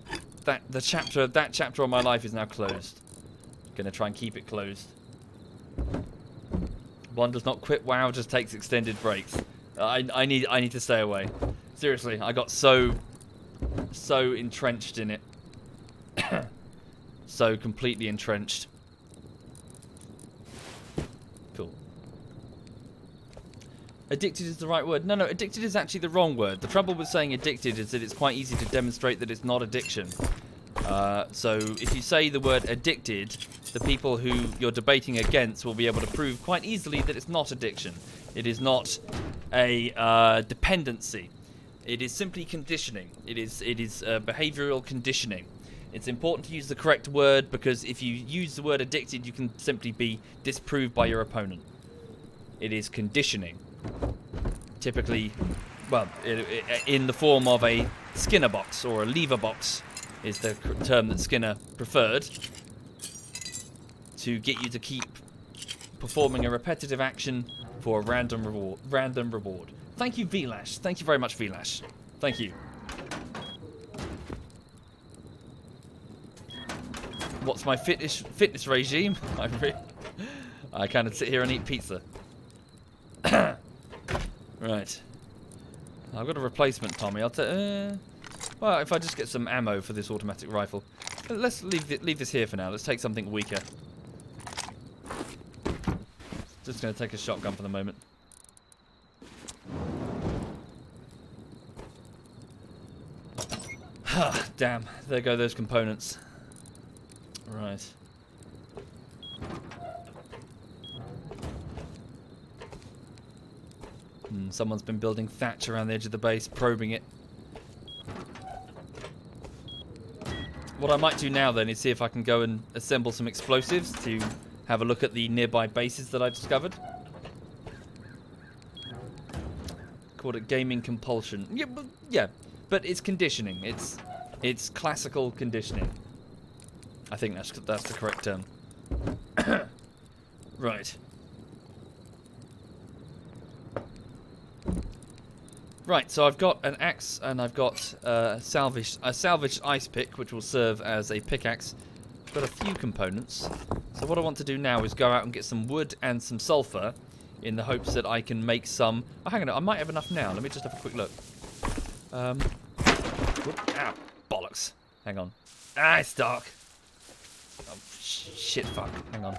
That chapter of my life is now closed. Gonna try and keep it closed. One does not quit WoW, just takes extended breaks. I need to stay away. Seriously, I got so entrenched in it. So completely entrenched. Cool. Addicted is the right word. No, addicted is actually the wrong word. The trouble with saying addicted is that it's quite easy to demonstrate that it's not addiction. So if you say the word addicted, the people who you're debating against will be able to prove quite easily that it's not addiction. It is not a dependency. It is simply conditioning. It is behavioral conditioning. It's important to use the correct word, because if you use the word addicted, you can simply be disproved by your opponent. It is conditioning. Typically, well, in the form of a Skinner box or a lever box is the term that Skinner preferred, to get you to keep performing a repetitive action for a random reward. Thank you, Vlash. Thank you very much, Vlash. Thank you. What's my fitness regime? I kind of sit here and eat pizza. Right. I've got a replacement, Tommy. Well, if I just get some ammo for this automatic rifle. Let's leave this here for now. Let's take something weaker. Just going to take a shotgun for the moment. Damn. There go those components. Right. Someone's been building thatch around the edge of the base, probing it. What I might do now then is see if I can go and assemble some explosives to have a look at the nearby bases that I discovered. Called it gaming compulsion. Yeah, but it's conditioning. It's classical conditioning. I think that's the correct term. Right. Right, so I've got an axe and I've got a salvaged ice pick, which will serve as a pickaxe. I've got a few components. So what I want to do now is go out and get some wood and some sulfur in the hopes that I can make some... Oh, hang on, I might have enough now. Let me just have a quick look. Ow, bollocks. Hang on. Ah, it's dark. Oh, shit, fuck. Hang on.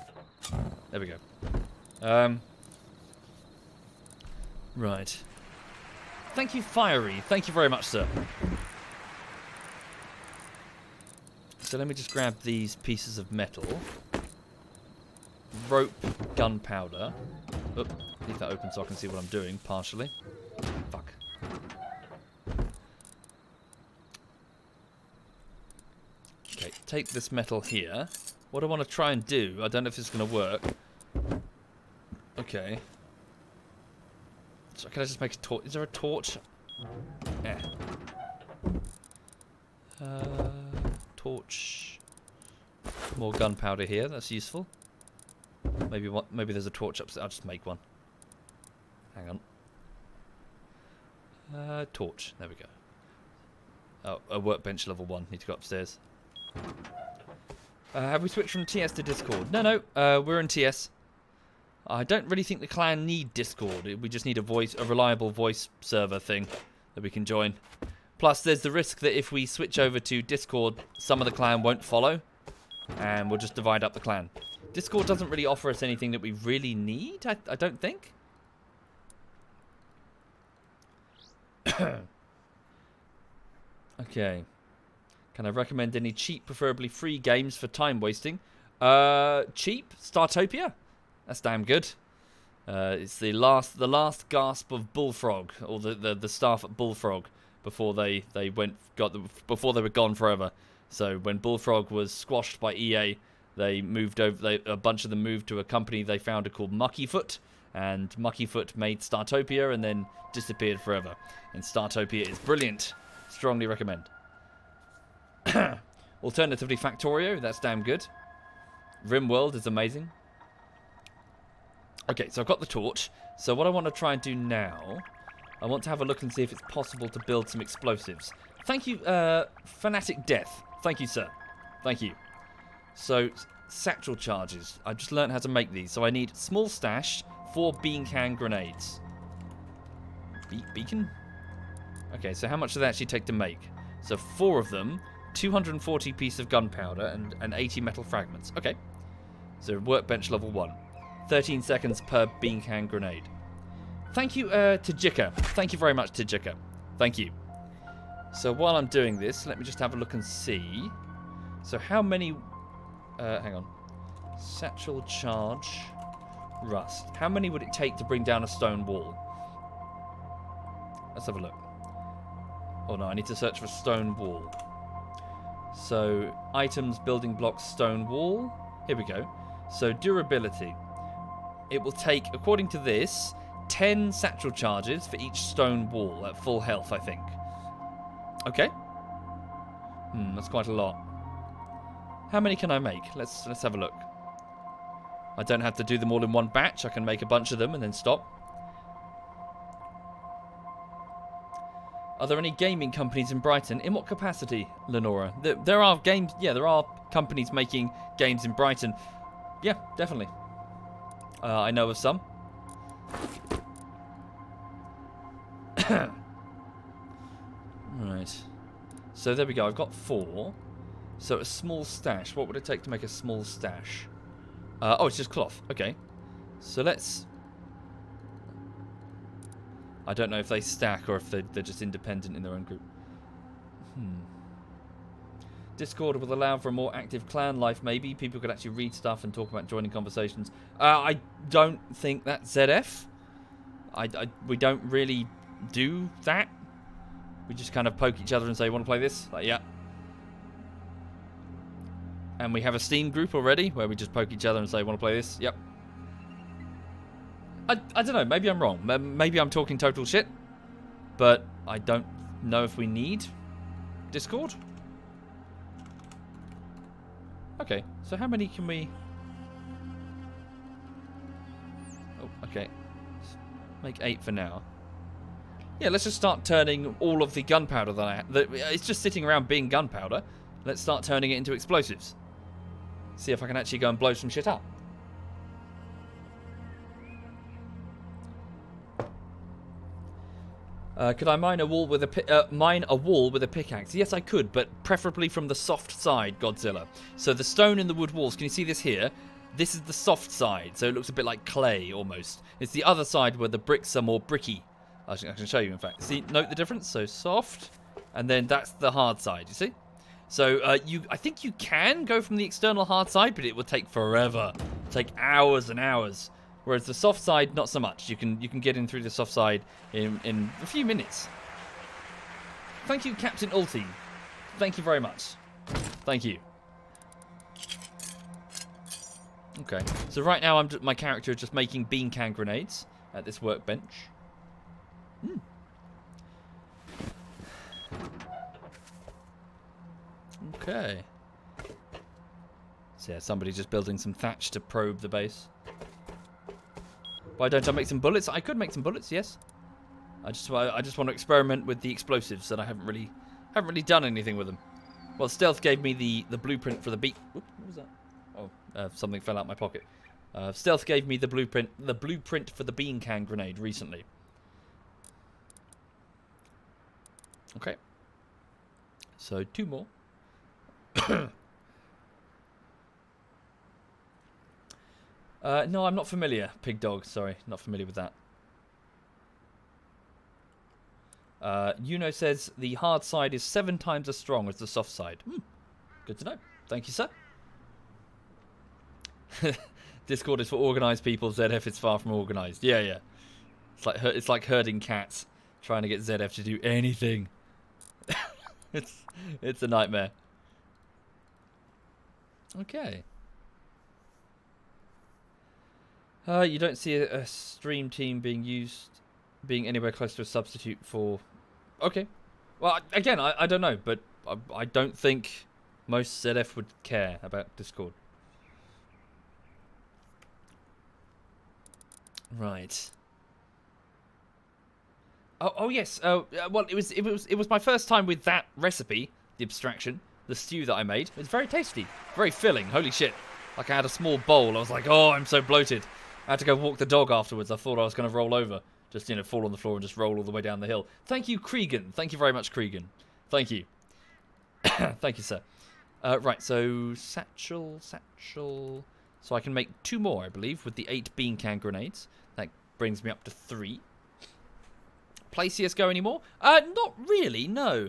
There we go. Right. Thank you, Fiery. Thank you very much, sir. So let me just grab these pieces of metal. Rope, gunpowder. Oh, leave that open so I can see what I'm doing, partially. Fuck. Okay, take this metal here. What I want to try and do, I don't know if this is going to work. Okay. So can I just make a torch? Is there a torch? Yeah. Torch. More gunpowder here. That's useful. Maybe there's a torch upstairs. I'll just make one. Hang on. Torch. There we go. Oh, a workbench level 1. Need to go upstairs. Have we switched from TS to Discord? No. We're in TS. I don't really think the clan need Discord. We just need a reliable voice server thing that we can join. Plus, there's the risk that if we switch over to Discord, some of the clan won't follow, and we'll just divide up the clan. Discord doesn't really offer us anything that we really need, I don't think. Okay. Can I recommend any cheap, preferably free games for time wasting? Cheap? Startopia? That's damn good. It's the last gasp of Bullfrog, or the staff at Bullfrog before they before they were gone forever. So when Bullfrog was squashed by EA, they moved over. A bunch of them moved to a company they founded called Muckyfoot, and Muckyfoot made Startopia and then disappeared forever. And Startopia is brilliant. Strongly recommend. Alternatively, Factorio. That's damn good. RimWorld is amazing. Okay, so I've got the torch. So what I want to try and do now, I want to have a look and see if it's possible to build some explosives. Thank you, Fanatic Death. Thank you, sir. Thank you. So, satchel charges. I've just learned how to make these. So I need small stash, 4 bean can grenades. Beacon? Okay, so how much does that actually take to make? So 4 of them, 240 pieces of gunpowder, and 80 metal fragments. Okay. So workbench level 1. 13 seconds per bean can grenade. Thank you, Tajika. Thank you very much, Tajika. Thank you. So while I'm doing this, let me just have a look and see. So how many... hang on. Satchel charge. Rust. How many would it take to bring down a stone wall? Let's have a look. Oh no, I need to search for stone wall. So, items, building blocks, stone wall. Here we go. So, durability. It will take, according to this, 10 satchel charges for each stone wall at full health, I think. Okay. That's quite a lot. How many can I make? Let's have a look. I don't have to do them all in one batch. I can make a bunch of them and then stop. Are there any gaming companies in Brighton? In what capacity, Lenora? There are games. Yeah, there are companies making games in Brighton. Yeah, definitely. I know of some. Right. So there we go. I've got 4. So a small stash. What would it take to make a small stash? Oh, it's just cloth. Okay. So let's... I don't know if they stack or if they're just independent in their own group. Discord will allow for a more active clan life, maybe. People could actually read stuff and talk about joining conversations. I don't think that's ZF. We don't really do that. We just kind of poke each other and say, "Want to play this?" Like, yeah. And we have a Steam group already where we just poke each other and say, "Want to play this?" Yep. I don't know. Maybe I'm wrong. Maybe I'm talking total shit. But I don't know if we need Discord. Okay. So how many can we... Oh, okay. Let's make 8 for now. Yeah, let's just start turning all of the gunpowder that it's just sitting around being gunpowder. Let's start turning it into explosives. See if I can actually go and blow some shit up. Could I mine a wall with a pickaxe? Yes, I could, but preferably from the soft side, Godzilla. So the stone in the wood walls, can you see this here? This is the soft side, so it looks a bit like clay almost. It's the other side where the bricks are more bricky. I can show you, in fact. See, note the difference? So soft, and then that's the hard side, you see? So I think you can go from the external hard side, but it will take forever. It'll take hours and hours. Whereas the soft side, not so much. You can get in through the soft side in a few minutes. Thank you, Captain Ulti. Thank you very much. Thank you. Okay. So right now, my character is just making bean can grenades at this workbench. Okay. So yeah, somebody's just building some thatch to probe the base. Why don't I make some bullets? I could make some bullets, yes. I just want to experiment with the explosives, and I haven't really done anything with them. Well, Stealth gave me the blueprint for the beat. What was that? Oh, something fell out my pocket. Stealth gave me the blueprint for the bean can grenade recently. Okay. So 2 more. No, I'm not familiar. Pig dog, sorry. Not familiar with that. Yuno says the hard side is 7 times as strong as the soft side. Good to know. Thank you, sir. Discord is for organised people. ZF is far from organised. Yeah, yeah. It's like herding cats, trying to get ZF to do anything. It's a nightmare. Okay. You don't see a stream team being anywhere close to a substitute for... Okay. Well, again, I don't know, but I don't think most ZF would care about Discord. Right. Oh yes. Well, it was my first time with that recipe, the abstraction, the stew that I made. It's very tasty, very filling. Holy shit! Like I had a small bowl. I was like, oh, I'm so bloated. I had to go walk the dog afterwards. I thought I was going to roll over. Just, fall on the floor and just roll all the way down the hill. Thank you, Cregan. Thank you very much, Cregan. Thank you. Thank you, sir. Right, so satchel. So I can make 2 more, I believe, with the 8 bean can grenades. That brings me up to 3. Play CSGO anymore? Not really, no.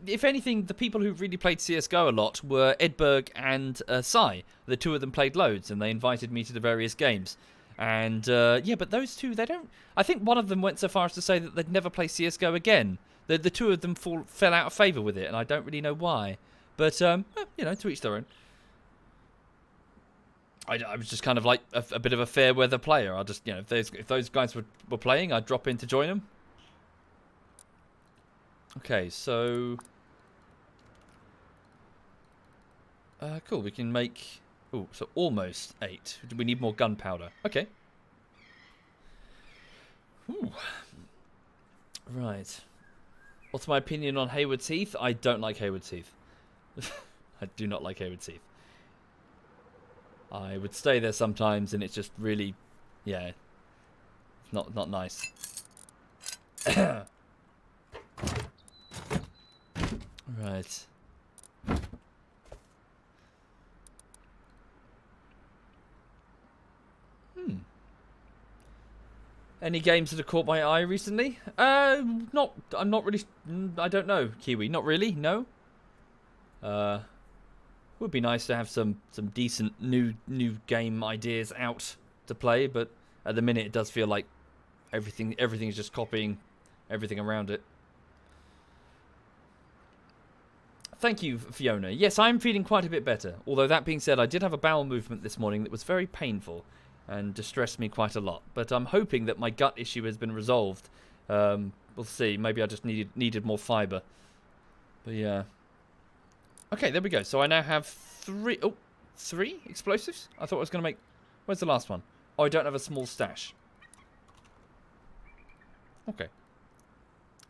If anything, the people who really played CSGO a lot were Edberg and Sai. The 2 of them played loads, and they invited me to the various games. And, yeah, but those 2, they don't... I think one of them went so far as to say that they'd never play CSGO again. The 2 of them fell out of favour with it, and I don't really know why. But, to each their own. I was just kind of like a bit of a fair weather player. I'll just, if those guys were playing, I'd drop in to join them. Okay, so... cool, we can make... Oh, so almost 8. We need more gunpowder. Okay. Ooh. Right. What's my opinion on Hayward's Heath? I don't like Hayward's Heath. I do not like Hayward's Heath. I would stay there sometimes, and it's just really... Yeah. Not nice. Right. Any games that have caught my eye recently? I'm not really... I don't know, Kiwi. Not really, no. Would be nice to have some decent new game ideas out to play, but at the minute it does feel like everything's just copying everything around it. Thank you, Fiona. Yes, I'm feeling quite a bit better. Although that being said, I did have a bowel movement this morning that was very painful and distressed me quite a lot. But I'm hoping that my gut issue has been resolved. We'll see. Maybe I just needed more fibre. But yeah. Okay, there we go. So I now have three explosives? I thought I was going to make... Where's the last one? Oh, I don't have a small stash. Okay.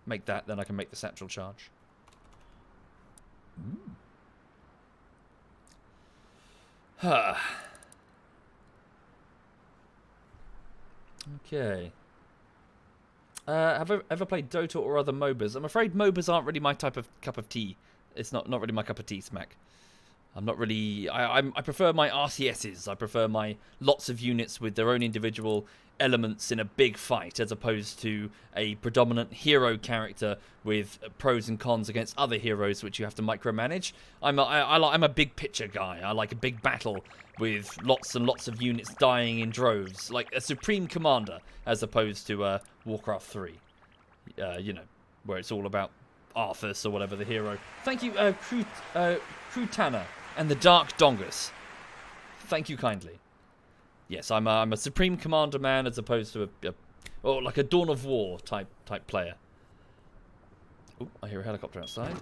Make that, then I can make the satchel charge. Okay. Have I ever played Dota or other MOBAs? I'm afraid MOBAs aren't really my cup of tea. It's not really my cup of tea, Smack. I'm not really... I prefer my RCSs. I prefer my lots of units with their own individual elements in a big fight, as opposed to a predominant hero character with pros and cons against other heroes, which you have to micromanage. I'm a big picture guy. I like a big battle with lots and lots of units dying in droves, like a supreme commander, as opposed to Warcraft 3. You know, where it's all about Arthas or whatever the hero. Thank you, Krutana and the Dark Dongus. Thank you kindly. Yes, I'm a Supreme Commander man as opposed to like a Dawn of War type player. Oh, I hear a helicopter outside.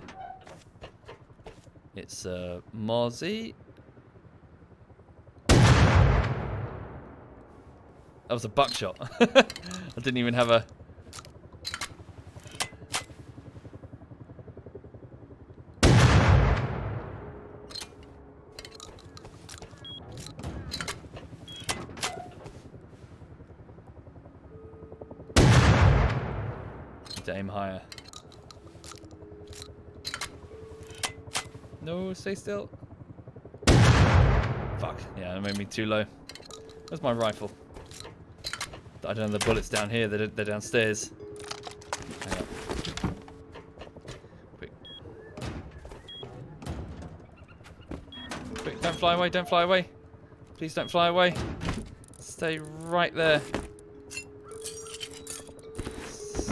It's Mozzie. That was a buckshot. I didn't even have a... to aim higher. No, stay still. Fuck. Yeah, that made me too low. Where's my rifle? I don't know, the bullets down here, they're downstairs. Hang on. Quick. Quick, don't fly away, don't fly away. Please don't fly away. Stay right there.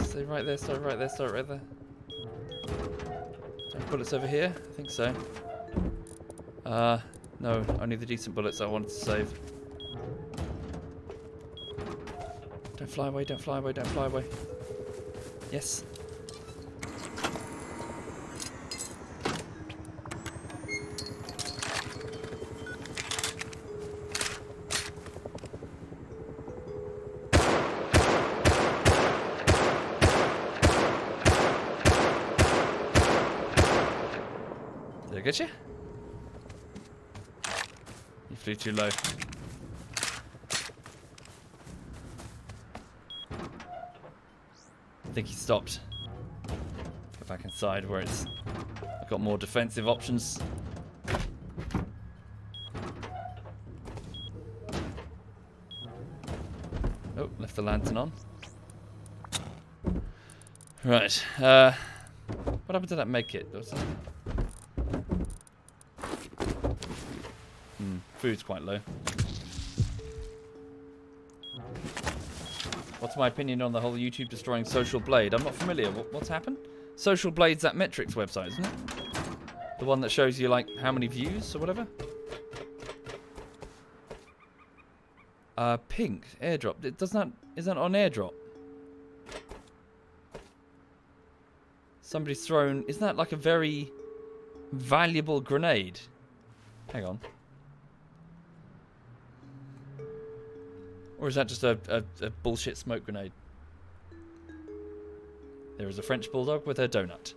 Stay right there, start right there, start right there. Bullets over here? I think so. No, only the decent bullets I wanted to save. Don't fly away, don't fly away, don't fly away. Yes. Did I get you? You flew too low. I think he stopped. Go back inside where it's got more defensive options. Oh, left the lantern on. Right. What happened to that medkit? Food's quite low. What's my opinion on the whole YouTube destroying Social Blade? I'm not familiar. What's happened? Social Blade's that metrics website, isn't it? The one that shows you, like, how many views or whatever? Pink. Airdrop. Is that on airdrop? Somebody's thrown... Isn't that like a very valuable grenade? Hang on. Or is that just a bullshit smoke grenade? There is a French bulldog with her donut.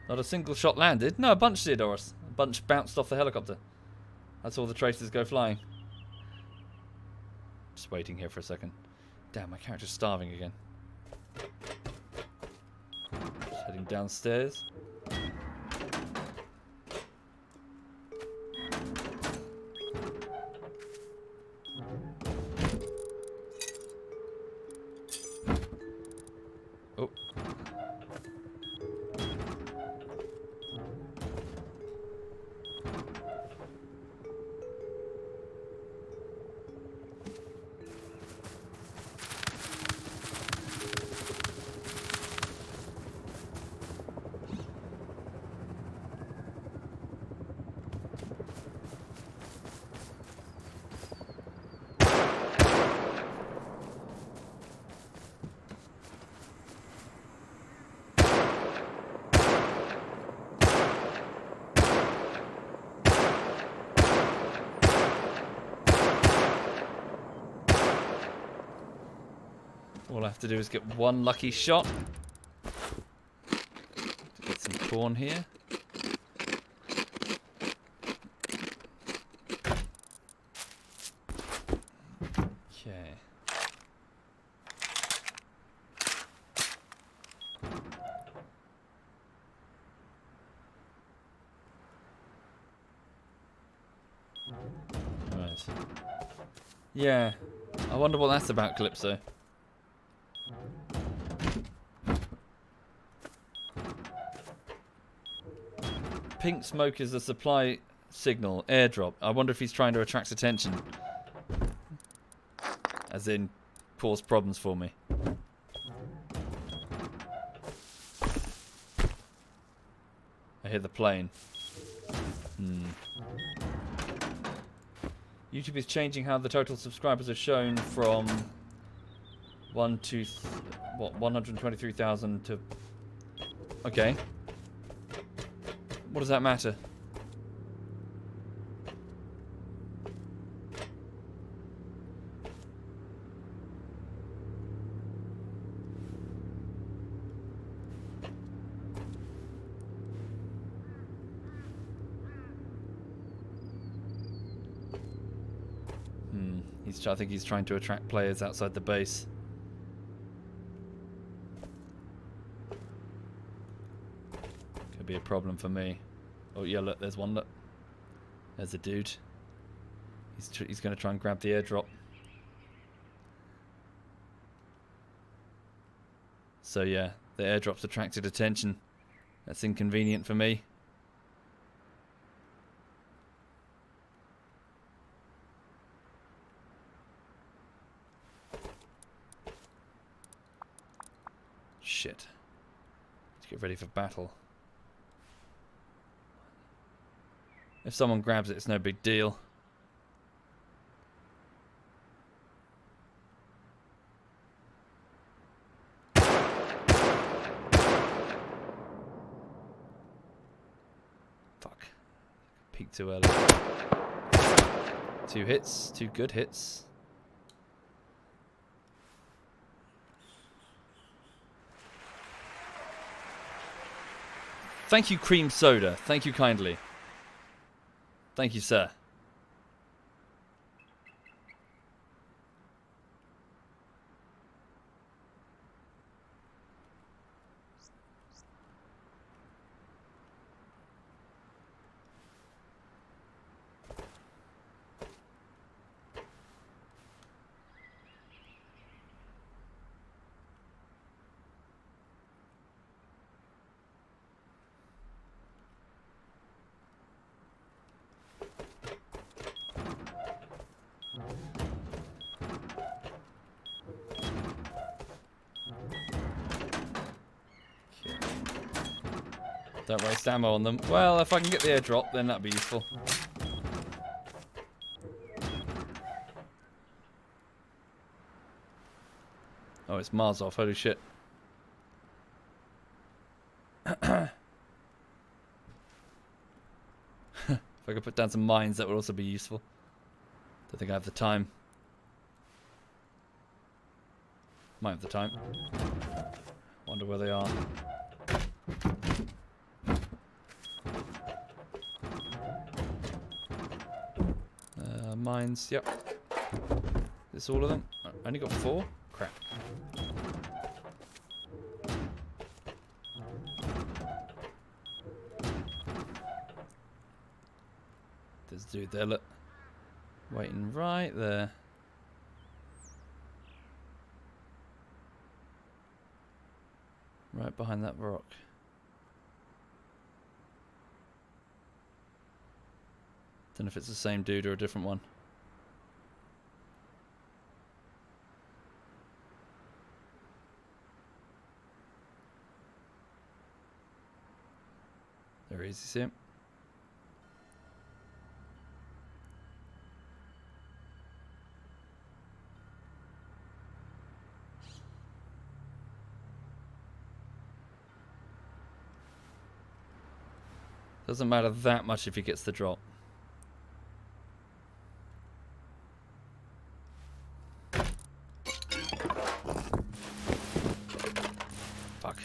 Not a single shot landed. No, a bunch did, Oris. A bunch bounced off the helicopter. That's all the traces go flying. Just waiting here for a second. Damn, my character's starving again. Just heading downstairs. all I have to do is get one lucky shot. Get some corn here. Okay. Right. Yeah. I wonder what that's about, Calypso. Pink smoke is a supply signal. Airdrop. I wonder if he's trying to attract attention. As in, cause problems for me. I hear the plane. YouTube is changing how the total subscribers are shown from 123,000 to... Okay. What does that matter? I think he's trying to attract players outside the base. Could be a problem for me. Oh yeah, look, there's one. Look, there's a dude. He's going to try and grab the airdrop. So yeah, the airdrop's attracted attention. That's inconvenient for me. Shit. Let's get ready for battle. If someone grabs it, it's no big deal. Fuck. Peeked too early. 2 hits. 2 good hits. Thank you, Cream Soda. Thank you kindly. Thank you, sir. Don't waste ammo on them. Well, if I can get the airdrop, then that'd be useful. Oh, it's Marzov. Holy shit. If I could put down some mines, that would also be useful. Don't think I have the time. Might have the time. Wonder where they are. Mines, yep. This all of them? I only got 4? Crap. There's a dude there, look. Waiting right there. Right behind that rock. Don't know if it's the same dude or a different one. There he is, you see him? Doesn't matter that much if he gets the drop. Fuck.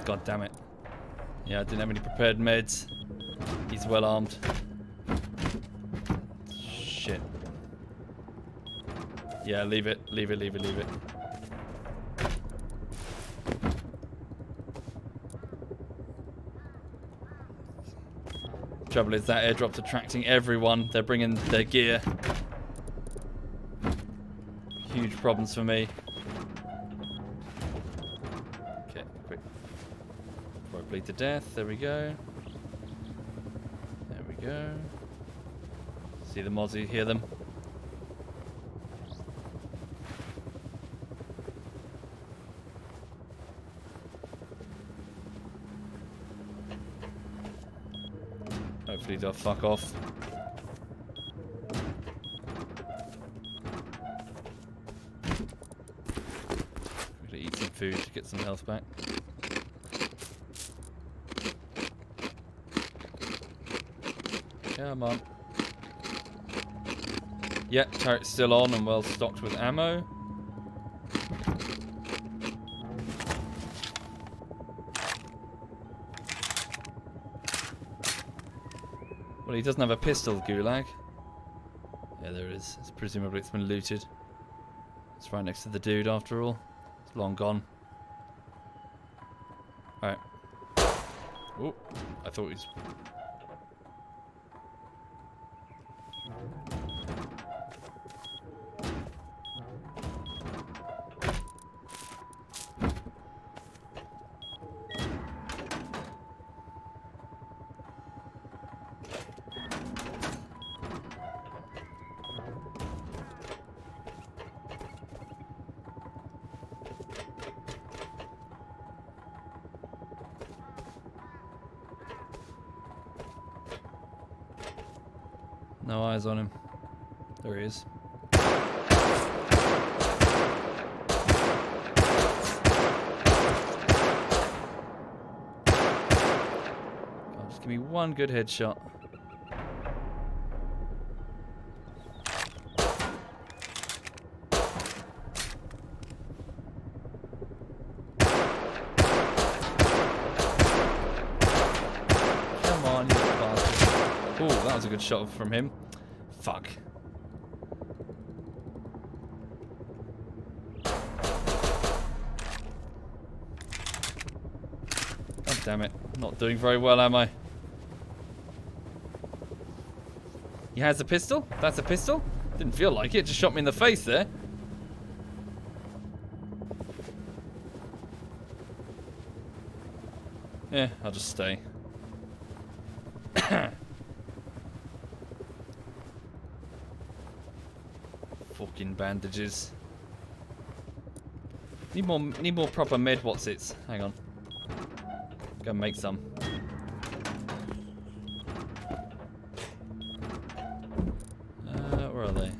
God damn it. Yeah, I didn't have any prepared meds. He's well armed. Shit. Yeah, leave it. Leave it, leave it, leave it. Trouble is that airdrop's attracting everyone. They're bringing their gear. Huge problems for me. Okay, quick. Before I bleed to death. There we go. There we go. See the Mozzie, hear them. Hopefully they'll fuck off. Gotta eat some food to get some health back. Come on. Yeah, turret's still on and well stocked with ammo. Well, he doesn't have a pistol, Gulag. Yeah, there is. Presumably it's been looted. It's right next to the dude after all. It's long gone. Alright. Oh, I thought he's... No eyes on him. There he is. God, just give me one good headshot. Come on, you little bastard. Oh, that was a good shot from him. Fuck. God damn it. Not doing very well, am I? He has a pistol? That's a pistol? Didn't feel like it. Just shot me in the face there. Yeah, I'll just stay. Fucking bandages. Need more proper med whatsits. Hang on. Go and make some. Where are they?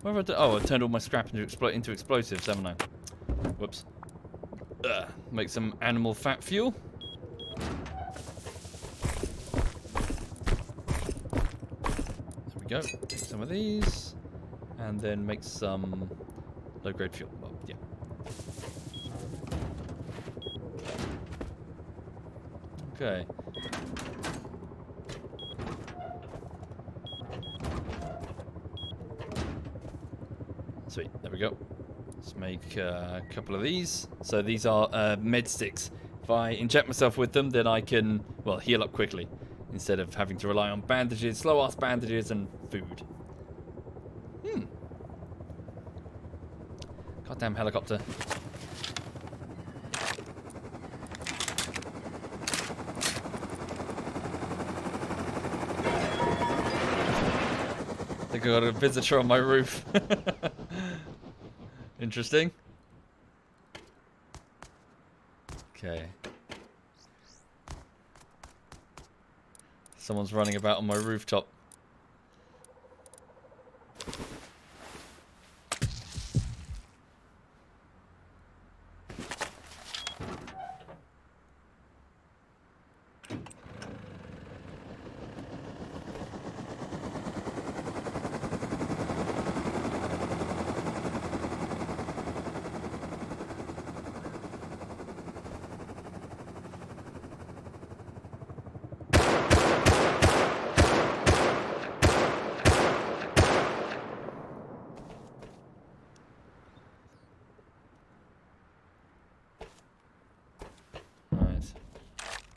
Where have I oh, I turned all my scrap into explosives, haven't I? Whoops. Make some animal fat fuel. Go, take some of these, and then make some low-grade fuel. Well, yeah. Okay. Sweet, there we go. Let's make a couple of these. So these are med sticks. If I inject myself with them, then I can, well, heal up quickly. Instead of having to rely on bandages, slow-ass bandages, and food. Goddamn helicopter. I think I got a visitor on my roof. Interesting. Okay. Someone's running about on my rooftop.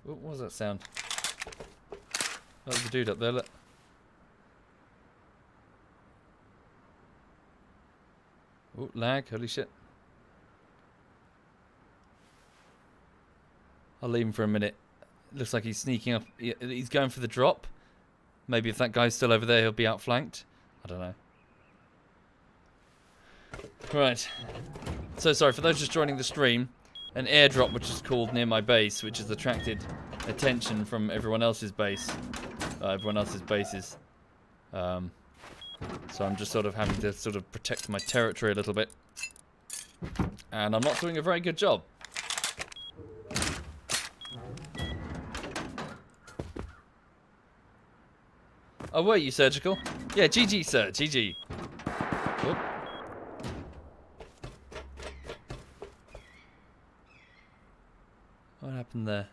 What was that sound? That was the dude up there, look. Oh, lag, holy shit. I'll leave him for a minute. Looks like he's sneaking up. He's going for the drop. Maybe if that guy's still over there, he'll be outflanked. I don't know. Right. So sorry, for those just joining the stream, an airdrop which is called near my base, which has attracted attention from everyone else's base. Everyone else's bases. So I'm just sort of having to sort of protect my territory a little bit. And I'm not doing a very good job. Oh, were you surgical? Yeah, GG, sir. GG. Whoop. What happened there?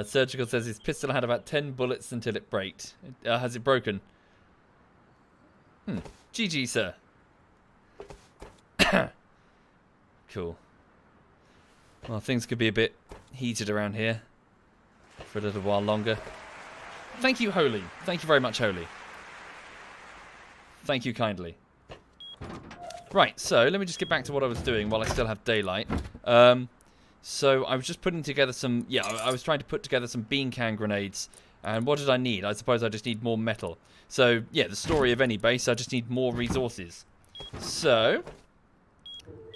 Surgical says his pistol had about 10 bullets until it braked. Has it broken? GG, sir. Cool. Well, things could be a bit heated around here for a little while longer. Thank you, Holy. Thank you very much, Holy. Thank you kindly. Right, so let me just get back to what I was doing while I still have daylight. So I was just putting together some... Yeah, I was trying to put together some bean can grenades. And what did I need? I suppose I just need more metal. So, yeah, the story of any base, I just need more resources. So,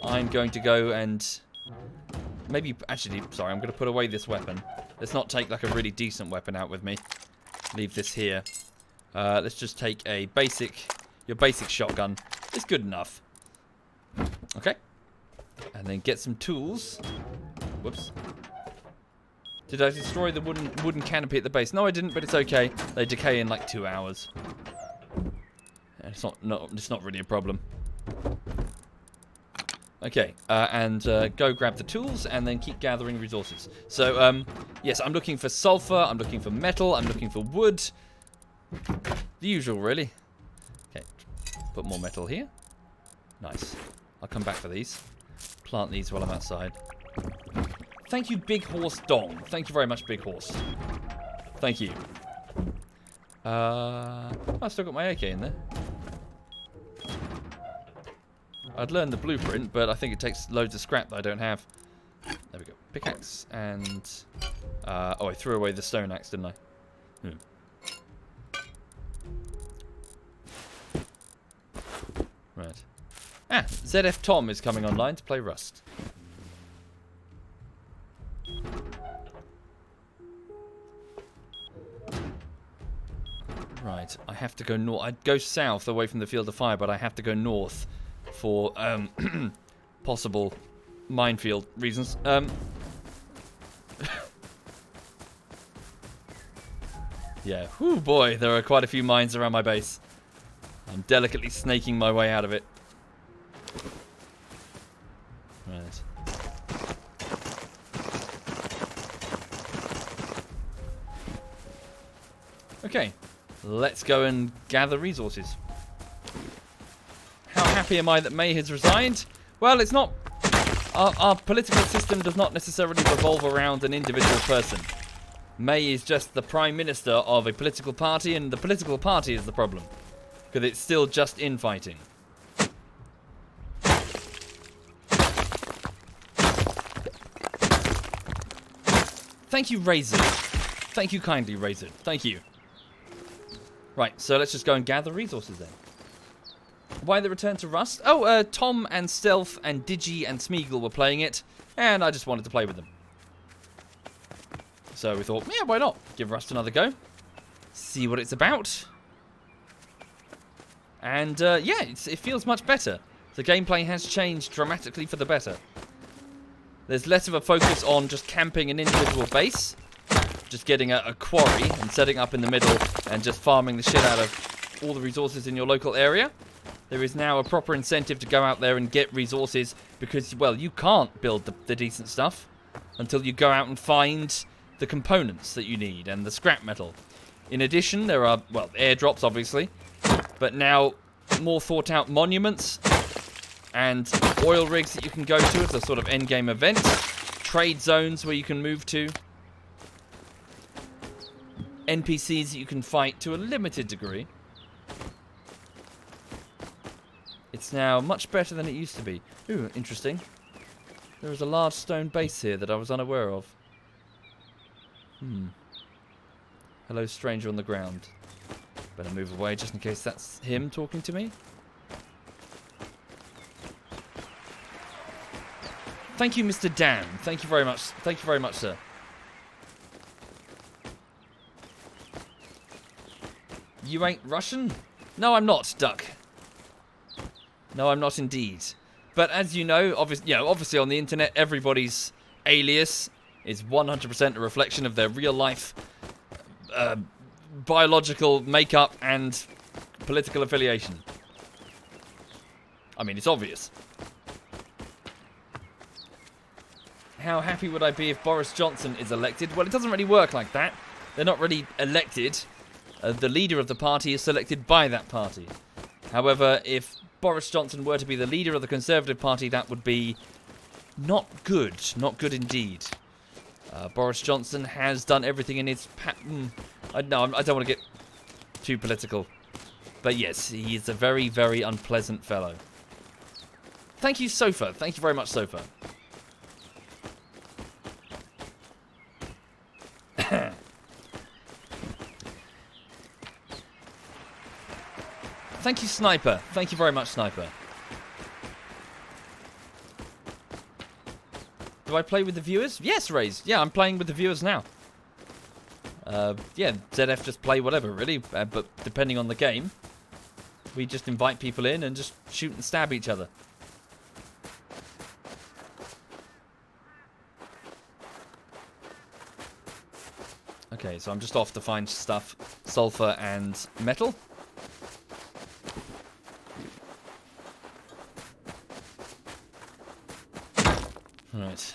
I'm going to go and... Maybe, actually, sorry, I'm going to put away this weapon. Let's not take, like, a really decent weapon out with me. Leave this here. Let's just take a basic... Your basic shotgun. It's good enough. Okay. And then get some tools. Whoops. Did I destroy the wooden canopy at the base? No, I didn't, but it's okay. They decay in like 2 hours. It's not really a problem. Okay, and go grab the tools and then keep gathering resources. So, yes, I'm looking for sulfur, I'm looking for metal, I'm looking for wood. The usual, really. Okay, put more metal here. Nice. I'll come back for these. Plant these while I'm outside. Thank you, Big Horse Dong. Thank you very much, Big Horse. Thank you. I've still got my AK in there. I'd learn the blueprint, but I think it takes loads of scrap that I don't have. There we go. Pickaxe and... oh, I threw away the stone axe, didn't I? Right. Ah, ZF Tom is coming online to play Rust. Right, I have to go north. I'd go south away from the field of fire, but I have to go north for possible minefield reasons. Yeah, whew, boy, there are quite a few mines around my base. I'm delicately snaking my way out of it. Right. Okay, let's go and gather resources. How happy am I that May has resigned? Well, it's not... Our political system does not necessarily revolve around an individual person. May is just the prime minister of a political party, and the political party is the problem. Because it's still just infighting. Thank you, Razor. Thank you kindly, Razor. Thank you. Right, so let's just go and gather resources then. Why the return to Rust? Oh, Tom and Stealth and Digi and Smeagol were playing it, and I just wanted to play with them. So we thought, yeah, why not? Give Rust another go. See what it's about. And, yeah, it feels much better. The gameplay has changed dramatically for the better. There's less of a focus on just camping an individual base, just getting a quarry and setting up in the middle and just farming the shit out of all the resources in your local area. There is now a proper incentive to go out there and get resources because, well, you can't build the decent stuff until you go out and find the components that you need and the scrap metal. In addition, there are, well, airdrops, obviously, but now more thought out monuments and oil rigs that you can go to as a sort of endgame event, trade zones where you can move to, NPCs that you can fight to a limited degree. It's now much better than it used to be. Ooh, interesting. There is a large stone base here that I was unaware of. Hello, stranger on the ground. Better move away just in case that's him talking to me. Thank you, Mr. Dan. Thank you very much. Thank you very much, sir. You ain't Russian? No, I'm not, Duck. No, I'm not indeed. But as you know, obviously on the internet, everybody's alias is 100% a reflection of their real life biological makeup and political affiliation. I mean, it's obvious. How happy would I be if Boris Johnson is elected? Well, it doesn't really work like that. They're not really elected. The leader of the party is selected by that party. However, if Boris Johnson were to be the leader of the Conservative Party, that would be not good. Not good indeed. Boris Johnson has done everything in his... I don't want to get too political. But yes, he is a very, very unpleasant fellow. Thank you, Sofa. Thank you very much, Sofa. Thank you, Sniper. Thank you very much, Sniper. Do I play with the viewers? Yes, Raze. Yeah, I'm playing with the viewers now. Yeah, ZF just play whatever, really. But depending on the game, we just invite people in and just shoot and stab each other. Okay, so I'm just off to find stuff, sulfur and metal. Right.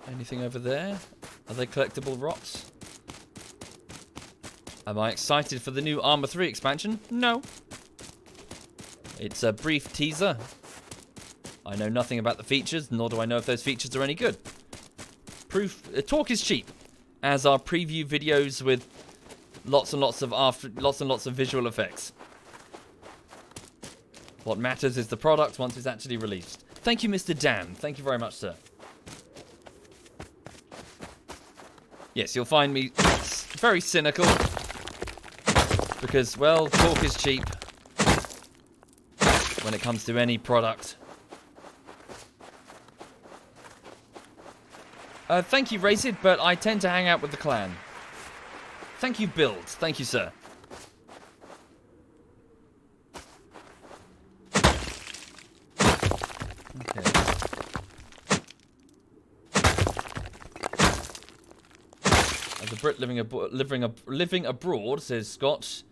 Anything over there? Are they collectible rocks? Am I excited for the new Arma 3 expansion? No. It's a brief teaser. I know nothing about the features, nor do I know if those features are any good. Talk is cheap, as are preview videos with lots and lots of visual effects. What matters is the product once it's actually released. Thank you, Mr. Dan. Thank you very much, sir. Yes, you'll find me very cynical because, well, talk is cheap when it comes to any product. Thank you, Racid, but I tend to hang out with the clan. Thank you, Build. Thank you, sir. Okay. As a Brit living abroad, says Scott,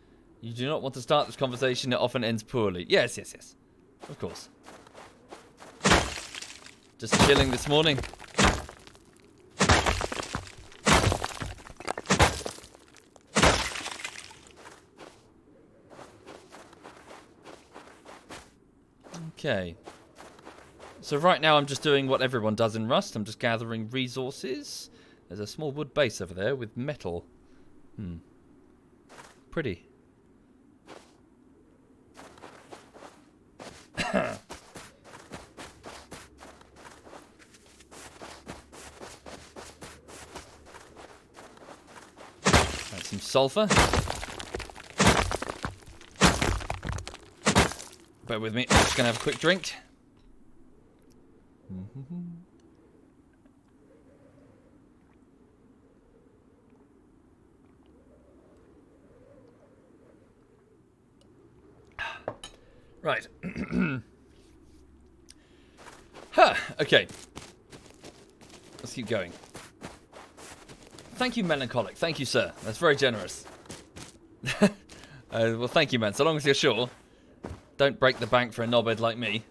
you do not want to start this conversation. It often ends poorly. Yes, yes, yes. Of course. Just chilling this morning. Okay. So right now I'm just doing what everyone does in Rust. I'm just gathering resources. There's a small wood base over there with metal. Pretty. some sulfur. Bear with me, I'm just going to have a quick drink. Right. Huh, okay. Let's keep going. Thank you, Melancholic. Thank you, sir. That's very generous. Well, thank you, man. So long as you're sure. Don't break the bank for a knobhead like me.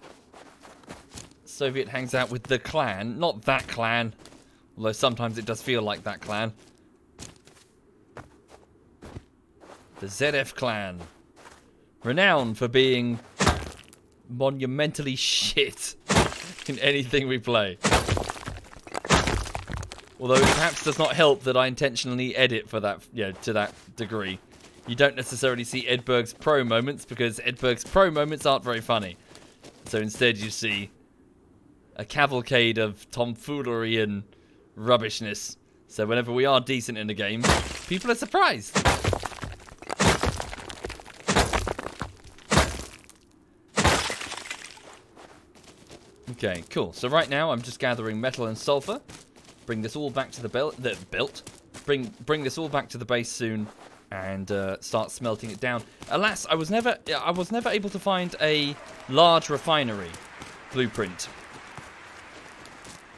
Soviet hangs out with the clan. Not that clan. Although sometimes it does feel like that clan. The ZF clan. Renowned for being monumentally shit in anything we play. Although it perhaps does not help that I intentionally edit for that, to that degree. You don't necessarily see Edberg's pro moments because Edberg's pro moments aren't very funny. So instead you see a cavalcade of tomfoolery and rubbishness. So whenever we are decent in a game, people are surprised. Okay, cool. So right now I'm just gathering metal and sulfur. Bring this all back to the belt. Bring this all back to the base soon, and start smelting it down. Alas, I was never able to find a large refinery blueprint,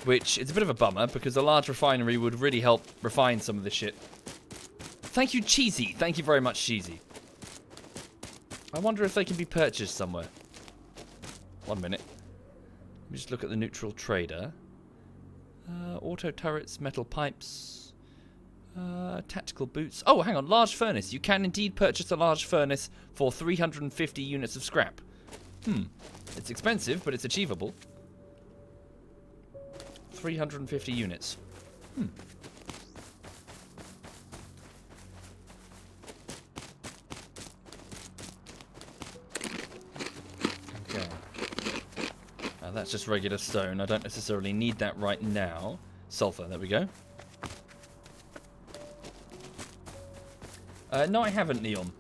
which is a bit of a bummer because a large refinery would really help refine some of this shit. Thank you, Cheesy. Thank you very much, Cheesy. I wonder if they can be purchased somewhere. 1 minute. Let me just look at the neutral trader. Auto turrets, metal pipes, tactical boots. Oh, hang on, large furnace. You can indeed purchase a large furnace for 350 units of scrap. It's expensive, but it's achievable. 350 units. Okay. That's just regular stone. I don't necessarily need that right now. Sulfur, there we go. No, I haven't, Neon.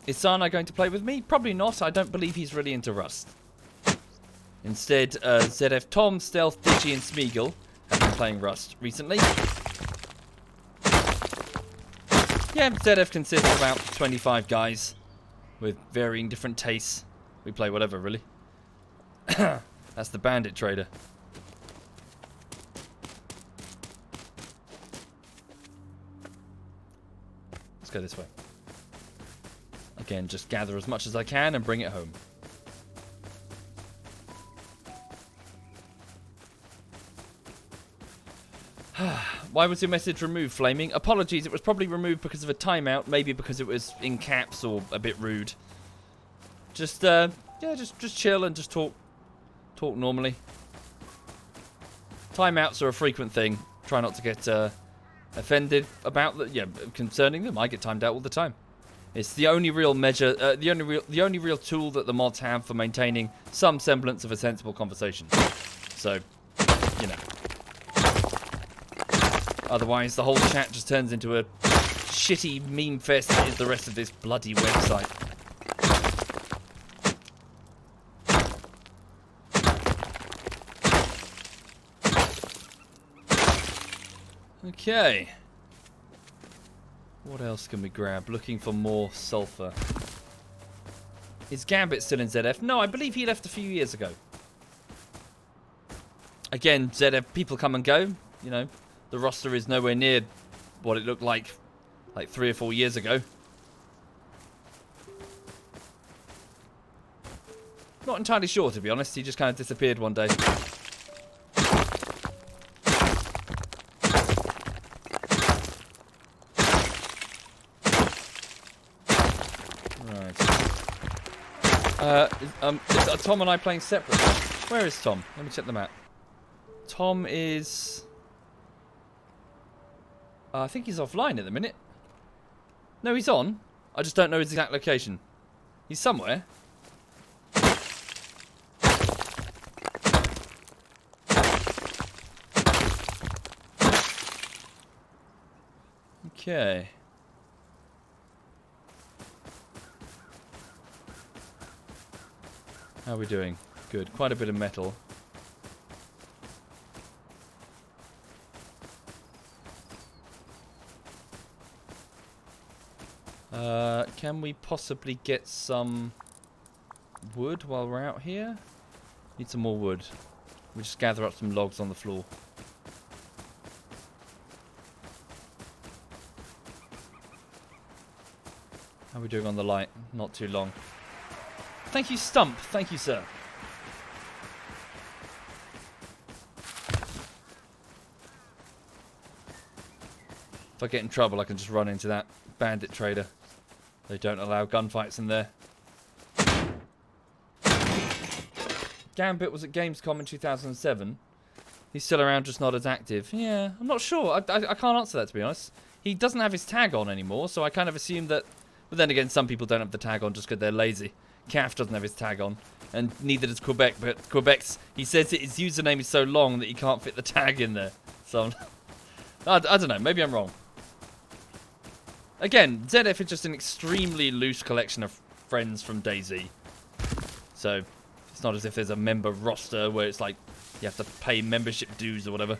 Is Sana going to play with me? Probably not. I don't believe he's really into Rust. Instead, ZF Tom, Stealth, Digi, and Smeagol have been playing Rust recently. Yeah, ZF consists of about 25 guys with varying different tastes. We play whatever, really. That's the bandit trader. Let's go this way. Again, just gather as much as I can and bring it home. Why was your message removed, Flaming? Apologies, it was probably removed because of a timeout, maybe because it was in caps or a bit rude. Just, yeah, just chill and just talk normally. Timeouts are a frequent thing. Try not to get offended about concerning them. I get timed out all the time. It's the only real measure, the only real tool that the mods have for maintaining some semblance of a sensible conversation. So, you know. Otherwise, the whole chat just turns into a shitty meme fest that is the rest of this bloody website. Okay. What else can we grab? Looking for more sulfur. Is Gambit still in ZF? No, I believe he left a few years ago. Again, ZF, people come and go. You know, the roster is nowhere near what it looked like 3 or 4 years ago. Not entirely sure, to be honest. He just kind of disappeared one day. Is Tom and I playing separately? Where is Tom? Let me check them out. Tom is... I think he's offline at the minute. No, he's on. I just don't know his exact location. He's somewhere. Okay. How are we doing? Good. Quite a bit of metal. Can we possibly get some wood while we're out here? Need some more wood. We just gather up some logs on the floor. How are we doing on the light? Not too long. Thank you, Stump. Thank you, sir. If I get in trouble, I can just run into that bandit trader. They don't allow gunfights in there. Gambit was at Gamescom in 2007. He's still around, just not as active. Yeah, I'm not sure. I can't answer that, to be honest. He doesn't have his tag on anymore, so I kind of assume that... But then again, some people don't have the tag on just because they're lazy. Calf doesn't have his tag on, and neither does Quebec, but Quebec's... He says that his username is so long that he can't fit the tag in there. So, I don't know. Maybe I'm wrong. Again, ZF is just an extremely loose collection of friends from DayZ. So, it's not as if there's a member roster where it's like you have to pay membership dues or whatever.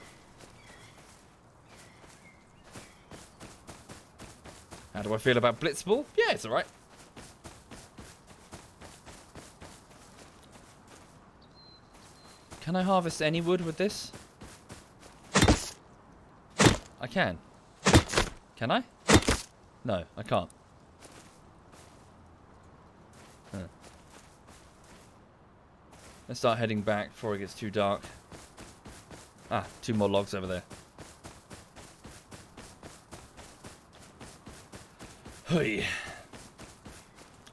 How do I feel about Blitzball? Yeah, it's alright. Can I harvest any wood with this? I can. Can I? No, I can't. Huh. Let's start heading back before it gets too dark. Ah, 2 more logs over there. Hey.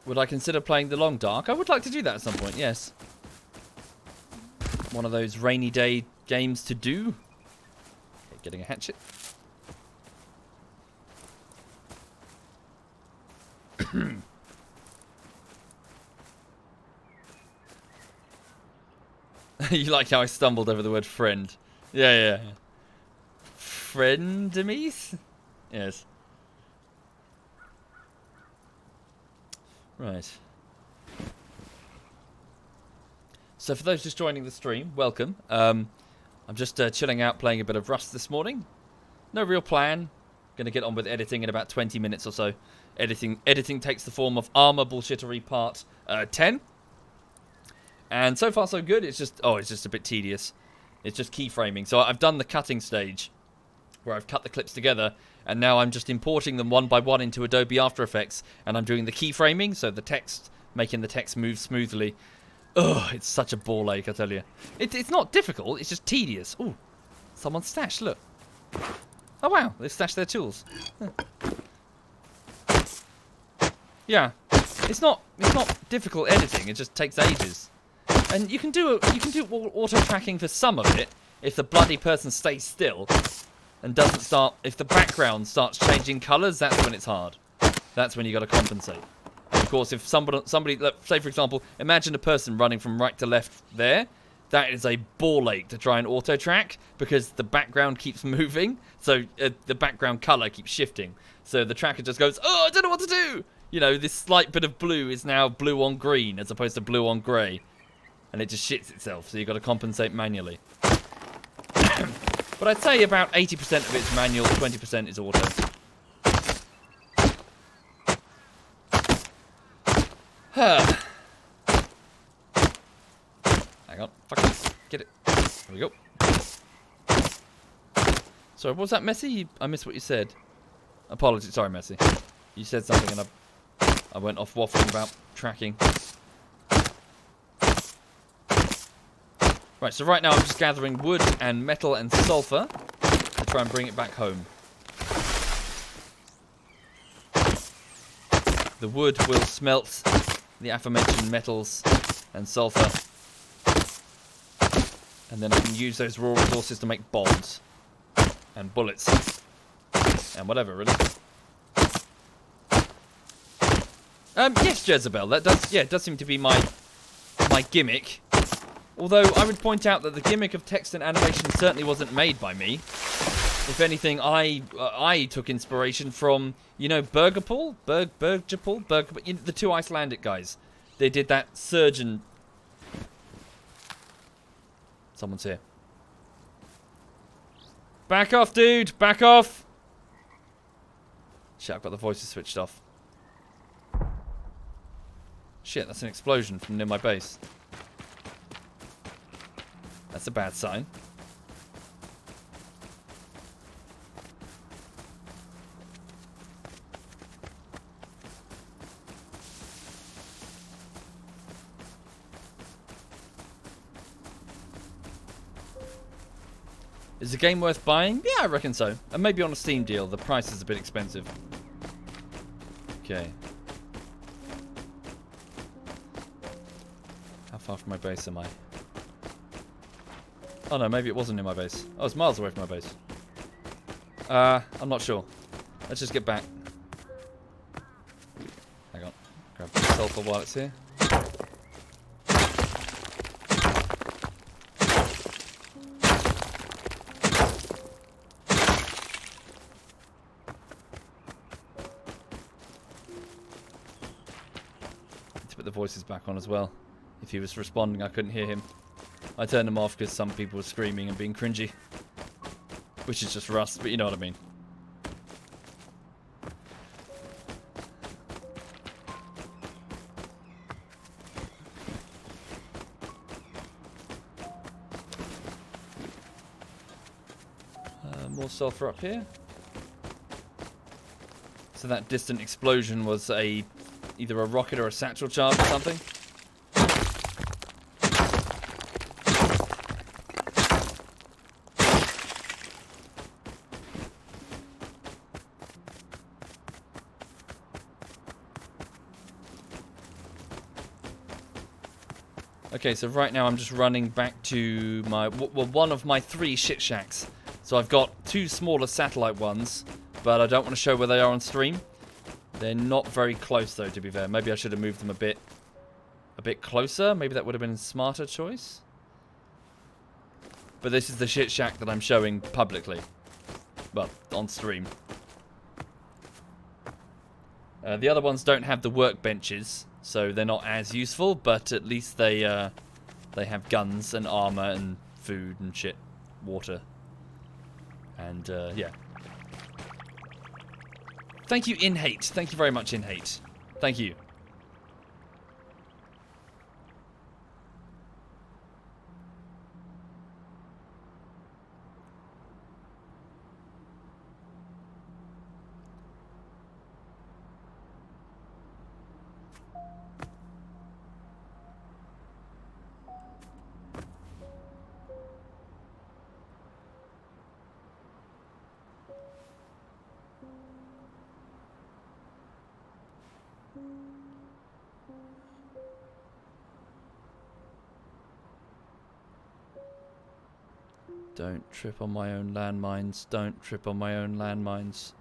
Would I consider playing the Long Dark? I would like to do that at some point, yes. One of those rainy day games to do. Okay, getting a hatchet. You like how I stumbled over the word friend? Yeah. Friendemies? Yes. Right. So for those just joining the stream, welcome. I'm just chilling out, playing a bit of Rust this morning. No real plan. Gonna get on with editing in about 20 minutes or so. Editing takes the form of Armor Bullshittery Part 10. And so far so good. It's just a bit tedious. It's just keyframing. So I've done the cutting stage where I've cut the clips together, and now I'm just importing them one by one into Adobe After Effects, and I'm doing the keyframing, so the text, making the text move smoothly. Ugh, it's such a ball ache, I tell you. It's not difficult, it's just tedious. Ooh, someone's stashed, look. Oh wow, they've stashed their tools. Yeah, it's not difficult editing, it just takes ages. And you can do auto tracking for some of it if the bloody person stays still and doesn't start. If the background starts changing colours, that's when it's hard. That's when you got to compensate. And of course, if somebody, say for example, imagine a person running from right to left there. That is a ball ache to try and auto track because the background keeps moving, so the background colour keeps shifting. So the tracker just goes, "Oh, I don't know what to do." You know, this slight bit of blue is now blue on green as opposed to blue on grey. And it just shits itself, so you've got to compensate manually. But I'd say about 80% of it's manual, 20% is auto. Hang on, fuck, get it. There we go. Sorry, what was that, Messi? I missed what you said. Apologies, sorry, Messi. You said something and I went off waffling about tracking. Right, so right now I'm just gathering wood and metal and sulfur to try and bring it back home. The wood will smelt the aforementioned metals and sulfur. And then I can use those raw resources to make bombs. And bullets. And whatever, really. Yes, Jezebel, that does seem to be my gimmick. Although I would point out that the gimmick of text and animation certainly wasn't made by me. If anything, I took inspiration from, you know, Bergerpool, the two Icelandic guys. They did that surgeon Someone's here. Back off, dude! Back off! Shit, I've got the voices switched off. Shit, that's an explosion from near my base. That's a bad sign. Is the game worth buying? Yeah, I reckon so. And maybe on a Steam deal, the price is a bit expensive. Okay. How far from my base am I? Oh no, maybe it wasn't in my base. Oh, it's miles away from my base. I'm not sure. Let's just get back. Hang on. Grab the sulfur while it's here. Put the voices back on as well. If he was responding, I couldn't hear him. I turned them off because some people were screaming and being cringy. Which is just Rust, but you know what I mean. More sulfur up here. So that distant explosion was either a rocket or a satchel charge or something. Okay, so right now I'm just running back to my one of my 3 shit shacks. So I've got 2 smaller satellite ones, but I don't want to show where they are on stream. They're not very close though, to be fair. Maybe I should have moved them a bit closer. Maybe that would have been a smarter choice. But this is the shit shack that I'm showing publicly. Well, on stream. The other ones don't have the workbenches, so they're not as useful, but at least they have guns and armor and food and shit. Water. And, yeah. Thank you, InHate. Thank you very much, InHate. Thank you. Don't trip on my own landmines. Don't trip on my own landmines.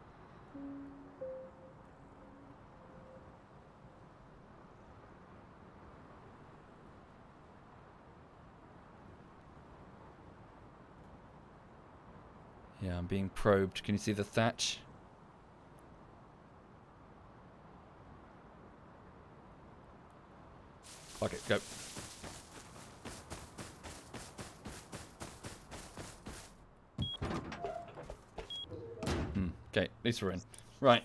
Yeah, I'm being probed. Can you see the thatch? Fuck it, go. Okay, at least we're in. Right.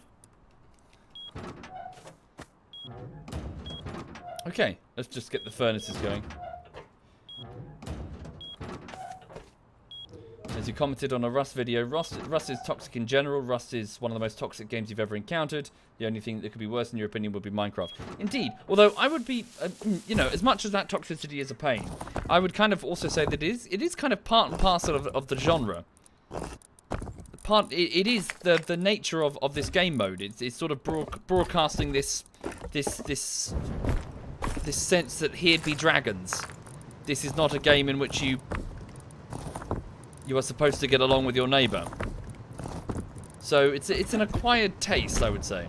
Okay, let's just get the furnaces going. As you commented on a Rust video, Rust is toxic in general. Rust is one of the most toxic games you've ever encountered. The only thing that could be worse in your opinion would be Minecraft. Indeed, although I would be, you know, as much as that toxicity is a pain, I would kind of also say that it is kind of part and parcel of the genre. It is the nature of this game mode. It's sort of broadcasting this sense that here be dragons. This is not a game in which you are supposed to get along with your neighbor. So it's an acquired taste, I would say.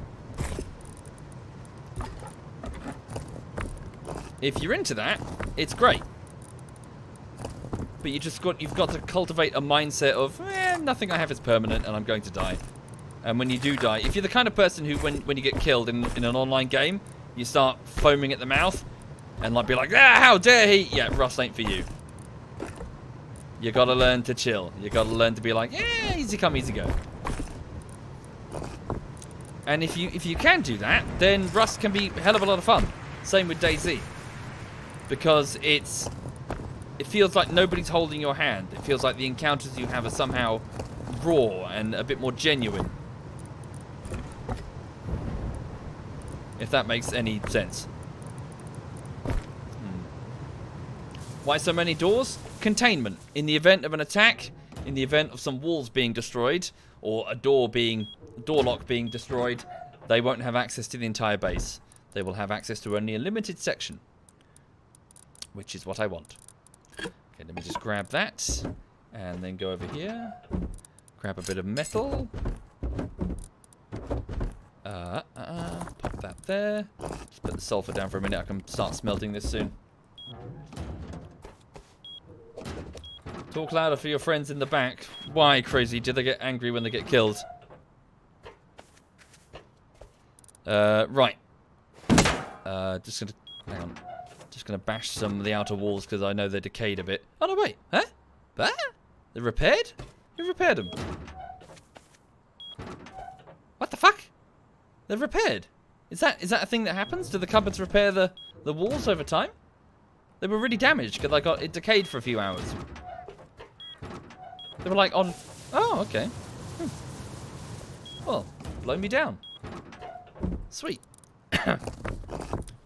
If you're into that, it's great. But you've got to cultivate a mindset of nothing I have is permanent and I'm going to die. And when you do die, if you're the kind of person who when you get killed in an online game, you start foaming at the mouth and like be like, how dare he? Yeah, Rust ain't for you. You gotta learn to chill. You gotta learn to be like, yeah, easy come, easy go. And if you can do that, then Rust can be a hell of a lot of fun. Same with DayZ. Because it feels like nobody's holding your hand. It feels like the encounters you have are somehow raw and a bit more genuine. If that makes any sense. Why so many doors? Containment. In the event of an attack, in the event of some walls being destroyed, or a door lock being destroyed, they won't have access to the entire base. They will have access to only a limited section. Which is what I want. Okay, let me just grab that. And then go over here. Grab a bit of metal. Pop that there. Just put the sulfur down for a minute. I can start smelting this soon. Talk louder for your friends in the back. Why, crazy? Do they get angry when they get killed? Right. Just gonna... Hang on. Just gonna bash some of the outer walls because I know they're decayed a bit. Oh, no, wait. Huh? Huh? They're repaired? Who repaired them? What the fuck? They're repaired. Is that a thing that happens? Do the cupboards repair the walls over time? They were really damaged because it decayed for a few hours. They were like on... Oh, okay. Well, blow me down. Sweet.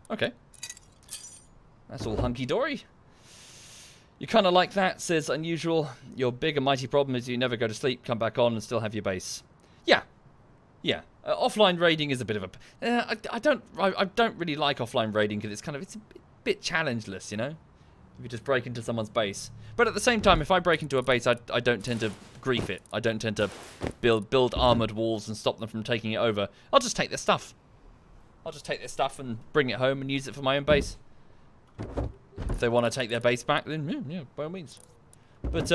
Okay. That's all hunky-dory. You kind of like that, says Unusual. Your big and mighty problem is you never go to sleep, come back on, and still have your base. Yeah. Yeah. Offline raiding is a bit of a... I don't really like offline raiding because it's a bit challengeless, you know? If you just break into someone's base. But at the same time, if I break into a base, I don't tend to grief it. I don't tend to build armored walls and stop them from taking it over. I'll just take their stuff. I'll just take their stuff and bring it home and use it for my own base. If they want to take their base back, then yeah, by all means. But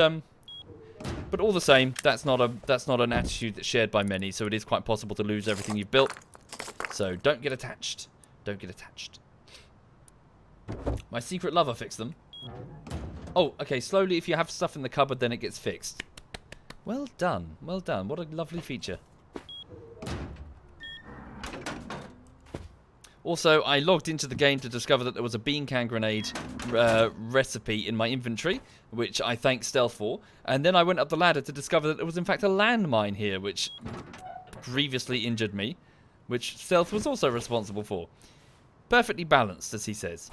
all the same, that's not an attitude that's shared by many. So it is quite possible to lose everything you've built. So don't get attached. Don't get attached. My secret lover fixed them. Oh, okay. Slowly, if you have stuff in the cupboard, then it gets fixed. Well done. Well done. What a lovely feature. Also, I logged into the game to discover that there was a bean can grenade recipe in my inventory, which I thank Stealth for. And then I went up the ladder to discover that there was in fact a landmine here, which grievously injured me, which Stealth was also responsible for. Perfectly balanced, as he says.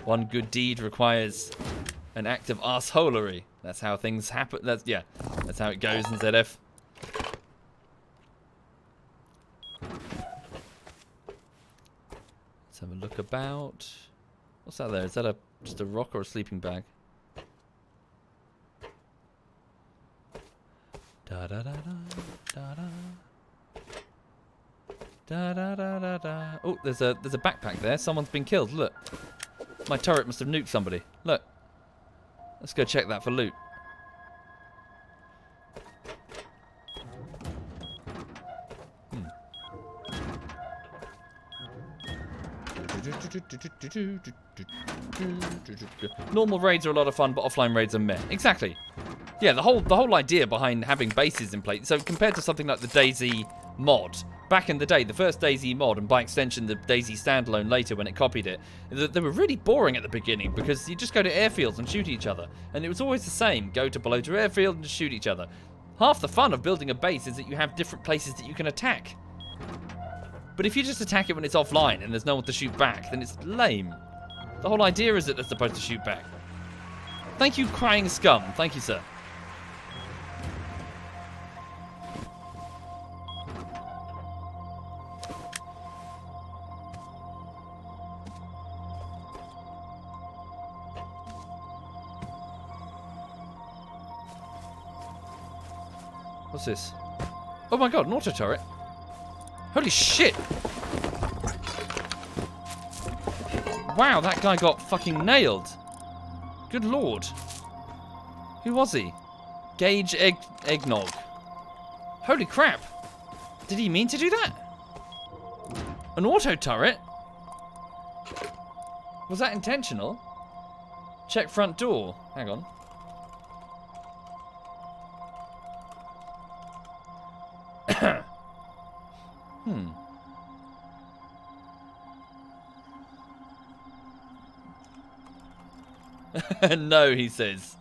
One good deed requires an act of arseholery. That's how things happen. That's how it goes in ZF. Let's have a look about. What's that there? Is that just a rock or a sleeping bag? Da da da da da da. Da da da da da. Oh, there's a backpack there. Someone's been killed. Look, my turret must have nuked somebody. Look, let's go check that for loot. Normal raids are a lot of fun, but offline raids are meh. Exactly. Yeah, the whole idea behind having bases in place. So compared to something like the DayZ mod, back in the day, the first DayZ mod, and by extension the DayZ standalone later when it copied it, they were really boring at the beginning because you just go to airfields and shoot each other. And it was always the same. Go to below to airfield and just shoot each other. Half the fun of building a base is that you have different places that you can attack. But if you just attack it when it's offline and there's no one to shoot back, then it's lame. The whole idea is that they're supposed to shoot back. Thank you, Crying Scum. Thank you, sir. What's this? Oh my god, an auto turret. Holy shit! Wow, that guy got fucking nailed. Good lord. Who was he? Gauge Eggnog. Holy crap. Did he mean to do that? An auto turret? Was that intentional? Check front door. Hang on. No, he says.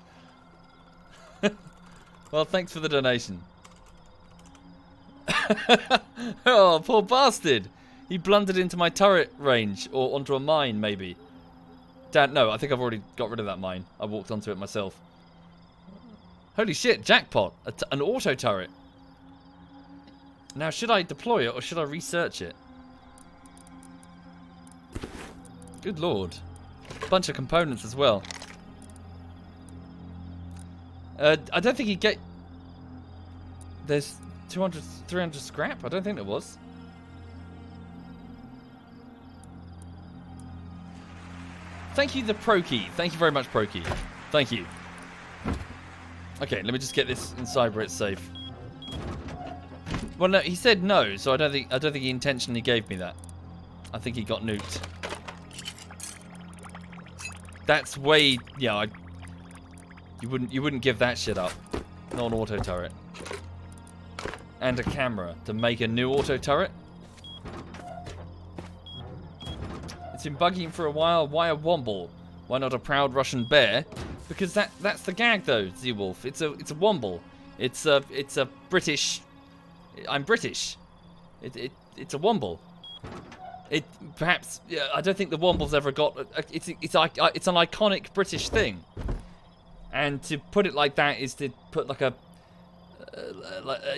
Well, thanks for the donation. Oh, poor bastard. He blundered into my turret range, or onto a mine, maybe. Dad, no, I think I've already got rid of that mine. I walked onto it myself. Holy shit, jackpot. An auto turret. Now, should I deploy it, or should I research it? Good lord. Bunch of components as well. I don't think he'd get... There's 200, 300 scrap? I don't think there was. Thank you, the Prokey. Thank you very much, Prokey. Thank you. Okay, let me just get this inside where it's safe. Well, no, he said no, so I don't think he intentionally gave me that. I think he got nuked. That's way, yeah. You wouldn't give that shit up. Not an auto turret. And a camera to make a new auto turret. It's been bugging for a while. Why a womble? Why not a proud Russian bear? Because that's the gag though, Z-Wolf. It's a womble. It's a British. I'm British. It's a womble. It perhaps, yeah, I don't think the womble's ever got. It's an iconic British thing. And to put it like that is to put like a.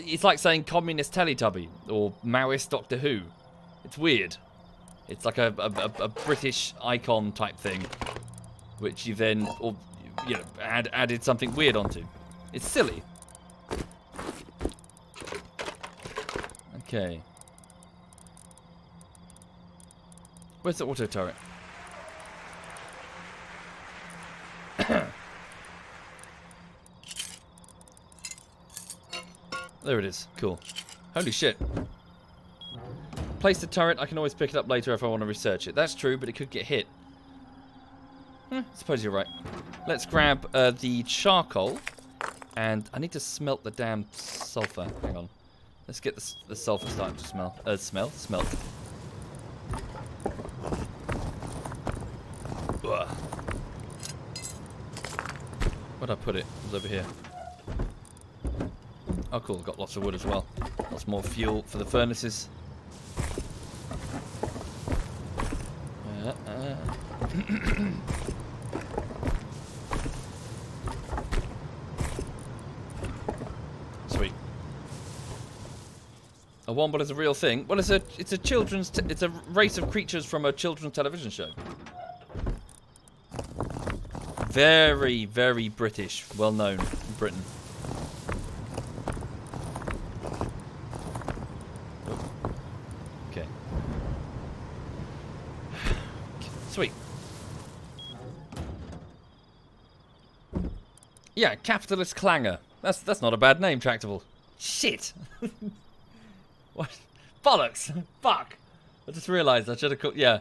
It's like saying communist Teletubby or Maoist Doctor Who. It's weird. It's like a British icon type thing, which you then, or you know, added something weird onto. It's silly. Okay. Where's the auto turret? There it is. Cool. Holy shit. Place the turret. I can always pick it up later if I want to research it. That's true, but it could get hit. I suppose you're right. Let's grab the charcoal. And I need to smelt the damn sulfur. Hang on. Let's get the sulfur starting to smelt. Ugh. Where'd I put it? It was over here. Oh cool, got lots of wood as well. Lots more fuel for the furnaces. Sweet. A womble is a real thing. Well, it's a children's it's a race of creatures from a children's television show. Very, very British, well known in Britain. Okay. Sweet. Yeah, capitalist clanger. That's not a bad name, Tractable. Shit. What? Bollocks. Fuck. I just realised I should have called. Yeah.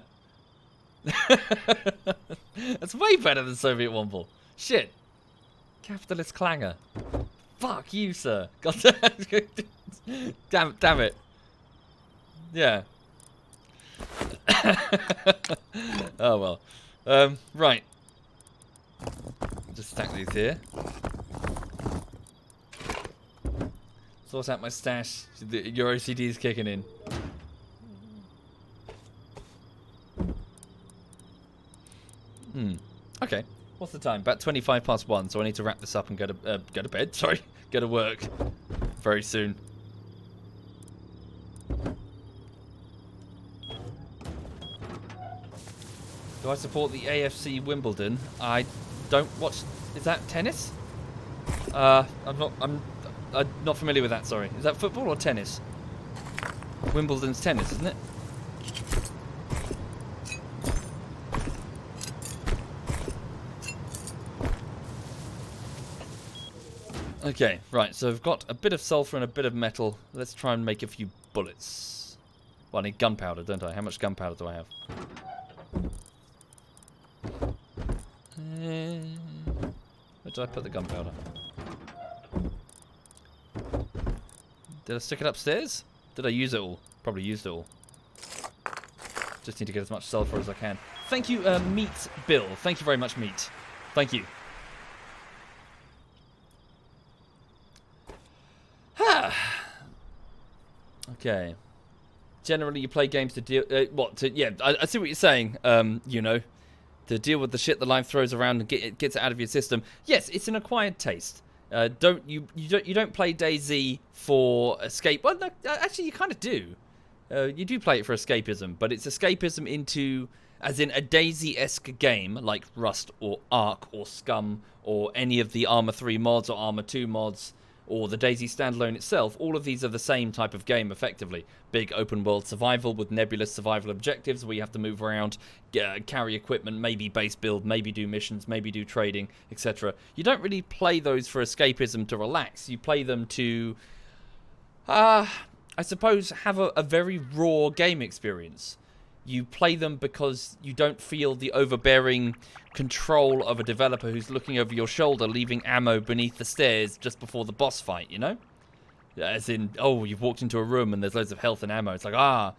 That's way better than SovietWomble. Shit. Capitalist clanger. Fuck you, sir. God damn it. Yeah. Oh well. Right. Just stack these here. Sort out my stash. Your OCD is kicking in. Okay. What's the time? About 25 past 1, so I need to wrap this up and go to bed. Sorry, go to work very soon. Do I support the AFC Wimbledon? I don't watch. Is that tennis? I'm not familiar with that. Sorry. Is that football or tennis? Wimbledon's tennis, isn't it? Okay, right, so I've got a bit of sulfur and a bit of metal. Let's try and make a few bullets. Well, I need gunpowder, don't I? How much gunpowder do I have? Where did I put the gunpowder? Did I stick it upstairs? Did I use it all? Probably used it all. Just need to get as much sulfur as I can. Thank you, Meat Bill. Thank you very much, Meat. Thank you. Okay. Generally, you play games to deal... yeah, I see what you're saying, you know. To deal with the shit that life throws around and gets it out of your system. Yes, it's an acquired taste. You don't play DayZ for escape. Well, no, actually, you kind of do. You do play it for escapism, but it's escapism into, as in a DayZ-esque game like Rust or Ark or Scum or any of the Arma 3 mods or Arma 2 mods or the DayZ standalone itself. All of these are the same type of game, effectively. Big open-world survival with nebulous survival objectives where you have to move around, carry equipment, maybe base build, maybe do missions, maybe do trading, etc. You don't really play those for escapism to relax. You play them to, I suppose, have a very raw game experience. You play them because you don't feel the overbearing control of a developer who's looking over your shoulder, leaving ammo beneath the stairs just before the boss fight, you know? As in, oh, you've walked into a room and there's loads of health and ammo. It's like,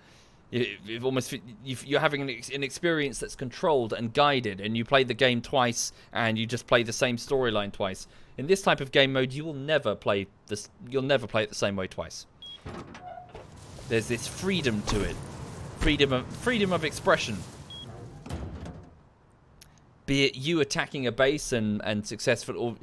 you're having an experience that's controlled and guided, and you play the game twice and you just play the same storyline twice. In this type of game mode, you will never play this. You'll never play it the same way twice. There's this freedom to it. Freedom of expression. Be it you attacking a base and successful, or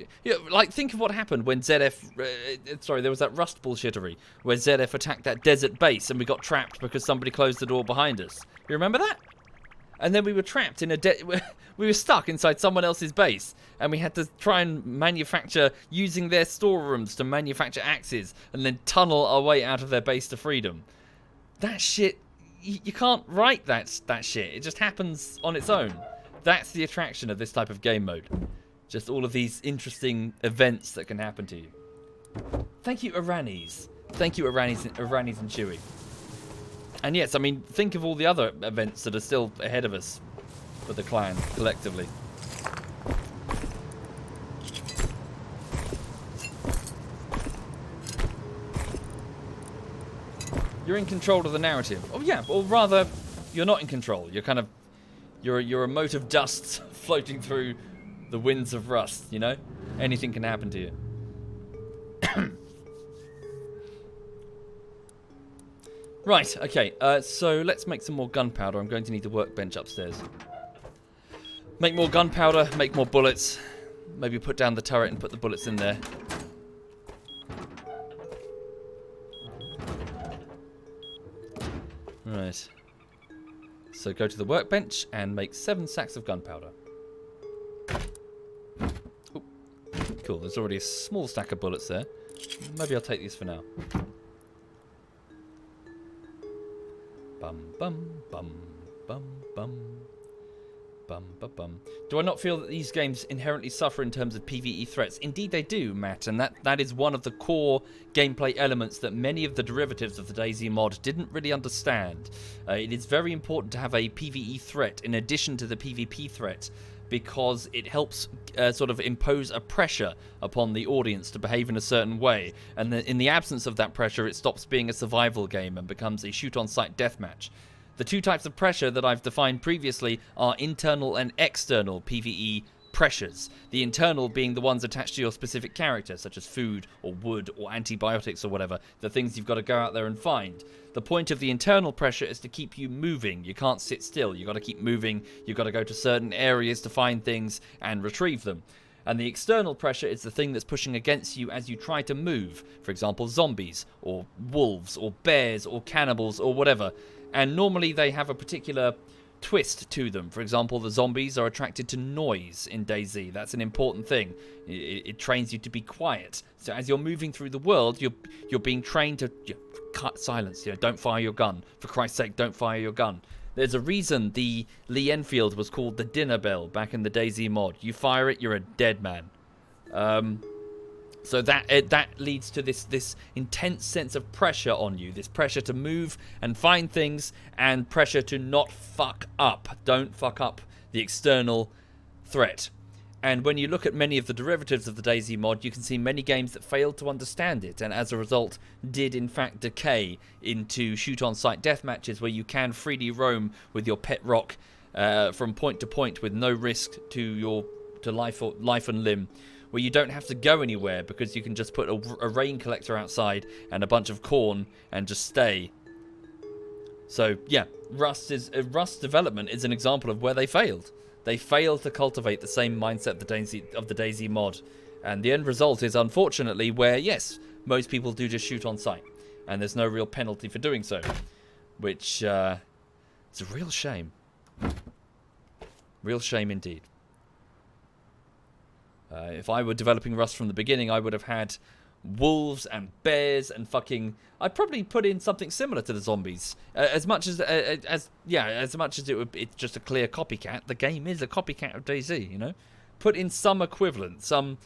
like think of what happened when ZF. Sorry, there was that Rust bullshittery where ZF attacked that desert base and we got trapped because somebody closed the door behind us. You remember that? And then we were trapped in we were stuck inside someone else's base, and we had to try and manufacture using their storerooms to manufacture axes and then tunnel our way out of their base to freedom. That shit. You can't write that shit. It just happens on its own. That's the attraction of this type of game mode. Just all of these interesting events that can happen to you. Thank you, Iranis. Thank you, Iranis and Chewy. And yes, I mean, think of all the other events that are still ahead of us for the clan, collectively. You're in control of the narrative. Oh yeah, or rather, you're not in control. You're kind of, you're a mote of dust floating through the winds of Rust. You know, anything can happen to you. Right. Okay. So let's make some more gunpowder. I'm going to need the workbench upstairs. Make more gunpowder. Make more bullets. Maybe put down the turret and put the bullets in there. Right. So go to the workbench and make 7 sacks of gunpowder. Ooh. Cool, there's already a small stack of bullets there. Maybe I'll take these for now. Bum bum bum bum bum bum bum bum. Do I not feel that these games inherently suffer in terms of PvE threats? Indeed they do, Matt, and that is one of the core gameplay elements that many of the derivatives of the DayZ mod didn't really understand. It is very important to have a PvE threat in addition to the PvP threat, because it helps sort of impose a pressure upon the audience to behave in a certain way, and in the absence of that pressure it stops being a survival game and becomes a shoot-on-sight deathmatch. The two types of pressure that I've defined previously are internal and external PvE pressures. The internal being the ones attached to your specific character, such as food or wood or antibiotics or whatever, the things you've got to go out there and find. The point of the internal pressure is to keep you moving. You can't sit still. You've got to keep moving. You've got to go to certain areas to find things and retrieve them. And the external pressure is the thing that's pushing against you as you try to move. For example, zombies or wolves or bears or cannibals or whatever. And normally they have a particular twist to them. For example, the zombies are attracted to noise in DayZ. That's an important thing. It trains you to be quiet. So as you're moving through the world, you're being trained to cut silence. Don't fire your gun. For Christ's sake, don't fire your gun. There's a reason the Lee Enfield was called the dinner bell back in the DayZ mod. You fire it, you're a dead man. So that leads to this intense sense of pressure on you. This pressure to move and find things, and pressure to not fuck up. Don't fuck up the external threat. And when you look at many of the derivatives of the DayZ mod, you can see many games that failed to understand it, and as a result did in fact decay into shoot-on-sight deathmatches where you can freely roam with your pet rock from point to point with no risk to life and limb, where you don't have to go anywhere because you can just put a rain collector outside and a bunch of corn and just stay. So yeah, Rust development is an example of where they failed. They failed to cultivate the same mindset of the DayZ mod. And the end result is, unfortunately, where, yes, most people do just shoot on sight. And there's no real penalty for doing so. Which, is a real shame. Real shame indeed. If I were developing Rust from the beginning, I would have had wolves and bears and fucking... I'd probably put in something similar to the zombies. As much as it's just a clear copycat, the game is a copycat of DayZ, you know? Put in some equivalent, some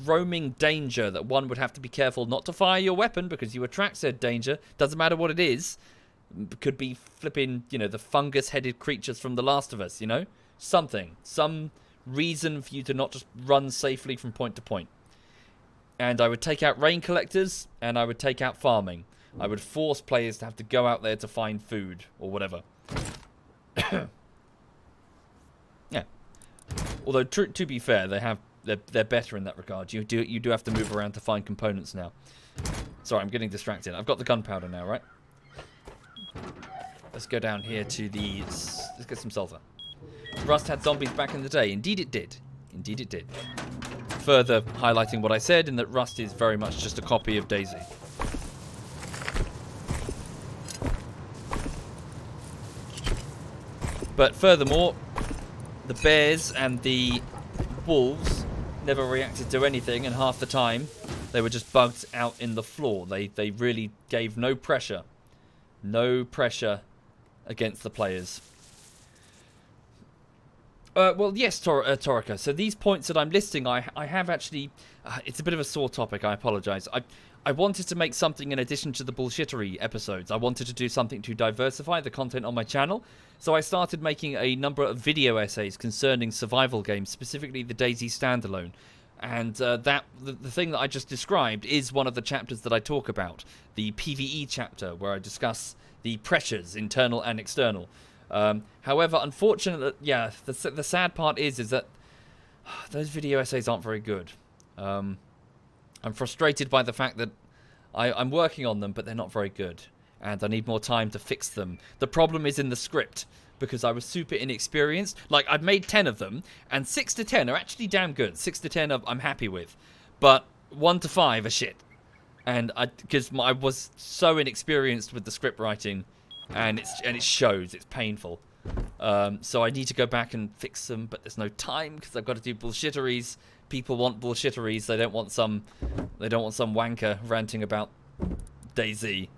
roaming danger that one would have to be careful not to fire your weapon because you attract said danger. Doesn't matter what it is. Could be flipping, you know, the fungus-headed creatures from The Last of Us, you know? Something. Some reason for you to not just run safely from point to point. And I would take out rain collectors, and I would take out farming. I would force players to have to go out there to find food, or whatever. Yeah. Although, to be fair, they're better in that regard. You do have to move around to find components now. Sorry, I'm getting distracted. I've got the gunpowder now, right? Let's go down here to the... Let's get some sulfur. Rust had zombies back in the day. Indeed it did. Indeed it did. Further highlighting what I said in that Rust is very much just a copy of DayZ. But furthermore, the bears and the wolves never reacted to anything, and half the time they were just bugged out in the floor. They really gave no pressure. No pressure against the players. Well, yes, Torika. So these points that I'm listing, I have actually... it's a bit of a sore topic, I apologise. I wanted to make something in addition to the bullshittery episodes. I wanted to do something to diversify the content on my channel. So I started making a number of video essays concerning survival games, specifically the DayZ standalone. And the thing that I just described is one of the chapters that I talk about. The PvE chapter, where I discuss the pressures, internal and external. However, unfortunately, yeah, the sad part is that those video essays aren't very good. I'm frustrated by the fact that I'm working on them, but they're not very good. And I need more time to fix them. The problem is in the script, because I was super inexperienced. Like, I've made 10 of them, and 6 to 10 are actually damn good. 6 to 10 I'm happy with. But 1 to 5 are shit. And because I was so inexperienced with the script writing, and it shows. It's painful. So I need to go back and fix them, but there's no time because I've got to do bullshitteries. People want bullshitteries. They don't want some wanker ranting about DayZ.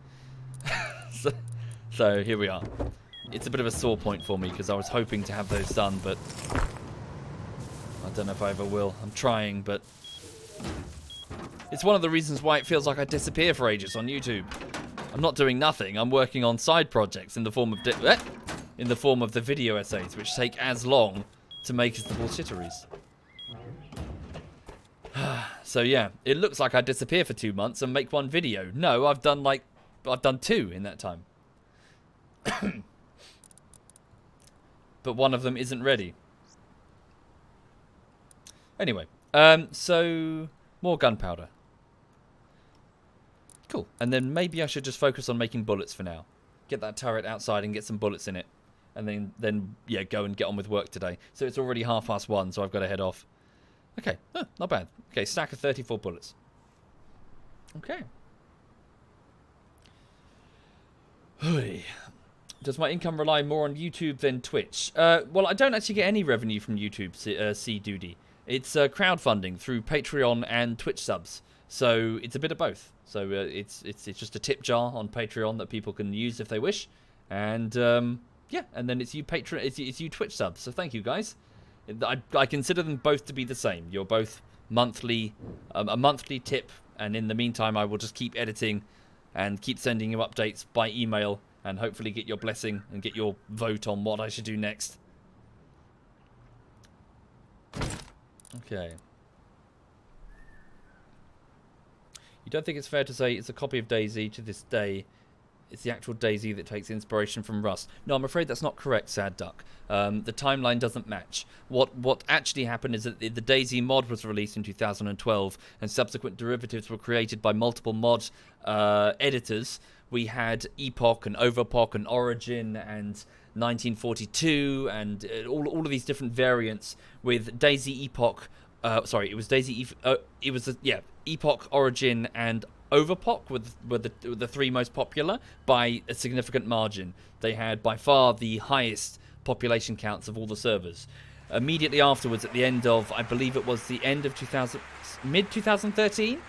so here we are. It's a bit of a sore point for me because I was hoping to have those done, but I don't know if I ever will. I'm trying, but it's one of the reasons why it feels like I disappear for ages on YouTube. I'm not doing nothing. I'm working on side projects in the form of the video essays, which take as long to make as the bullshitteries. So yeah, it looks like I disappear for 2 months and make one video. No, I've done 2 in that time. But one of them isn't ready. Anyway, so more gunpowder. Cool. And then maybe I should just focus on making bullets for now. Get that turret outside and get some bullets in it. And then yeah, go and get on with work today. So it's already 1:30, so I've got to head off. Okay, not bad. Okay, stack of 34 bullets. Okay. Does my income rely more on YouTube than Twitch? Well, I don't actually get any revenue from YouTube, C-Duty. It's crowdfunding through Patreon and Twitch subs. So it's a bit of both. So it's just a tip jar on Patreon that people can use if they wish. And yeah, and then it's you Twitch subs. So thank you guys. I consider them both to be the same. You're both monthly, a monthly tip, and in the meantime I will just keep editing and keep sending you updates by email and hopefully get your blessing and get your vote on what I should do next. Okay. You don't think it's fair to say it's a copy of DayZ to this day? It's the actual DayZ that takes inspiration from Rust. No, I'm afraid that's not correct, Sad Duck. The timeline doesn't match. What actually happened is that the DayZ mod was released in 2012, and subsequent derivatives were created by multiple mod editors. We had Epoch and Overpoch and Origin and 1942 and all of these different variants with DayZ Epoch. Sorry, it was DayZ. It was Epoch, Origin, and Overpoch were the three most popular by a significant margin. They had by far the highest population counts of all the servers. Immediately afterwards, at the end of, I believe it was the end of mid 2013,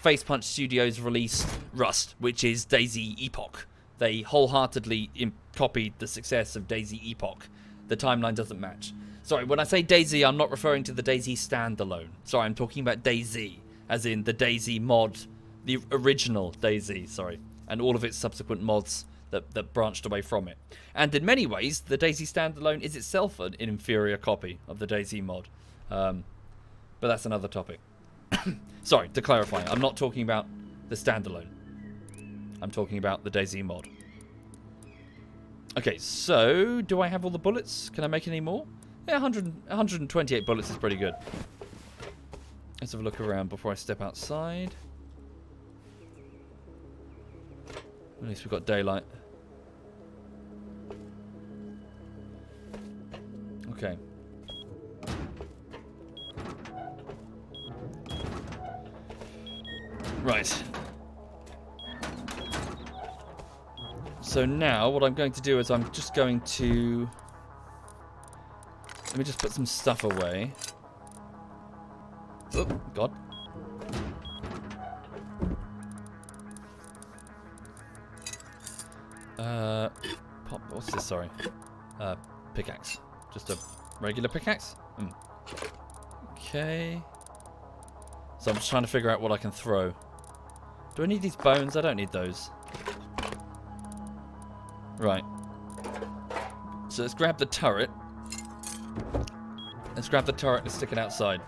Facepunch Studios released Rust, which is DayZ Epoch. They wholeheartedly copied the success of DayZ Epoch. The timeline doesn't match. Sorry, when I say DayZ, I'm not referring to the DayZ standalone. Sorry, I'm talking about DayZ, as in the DayZ mod, the original DayZ, sorry, and all of its subsequent mods that branched away from it. And in many ways, the DayZ standalone is itself an inferior copy of the DayZ mod. But that's another topic. Sorry, to clarify, I'm not talking about the standalone. I'm talking about the DayZ mod. Okay, so do I have all the bullets? Can I make any more? Yeah, 128 bullets is pretty good. Let's have a look around before I step outside. At least we've got daylight. Okay. Right. So now what I'm going to do is I'm just going to... Let me just put some stuff away. Oh, God. What's this? Sorry. Pickaxe. Just a regular pickaxe? Okay. So I'm just trying to figure out what I can throw. Do I need these bones? I don't need those. Right. So let's grab the turret. Let's grab the turret and stick it outside.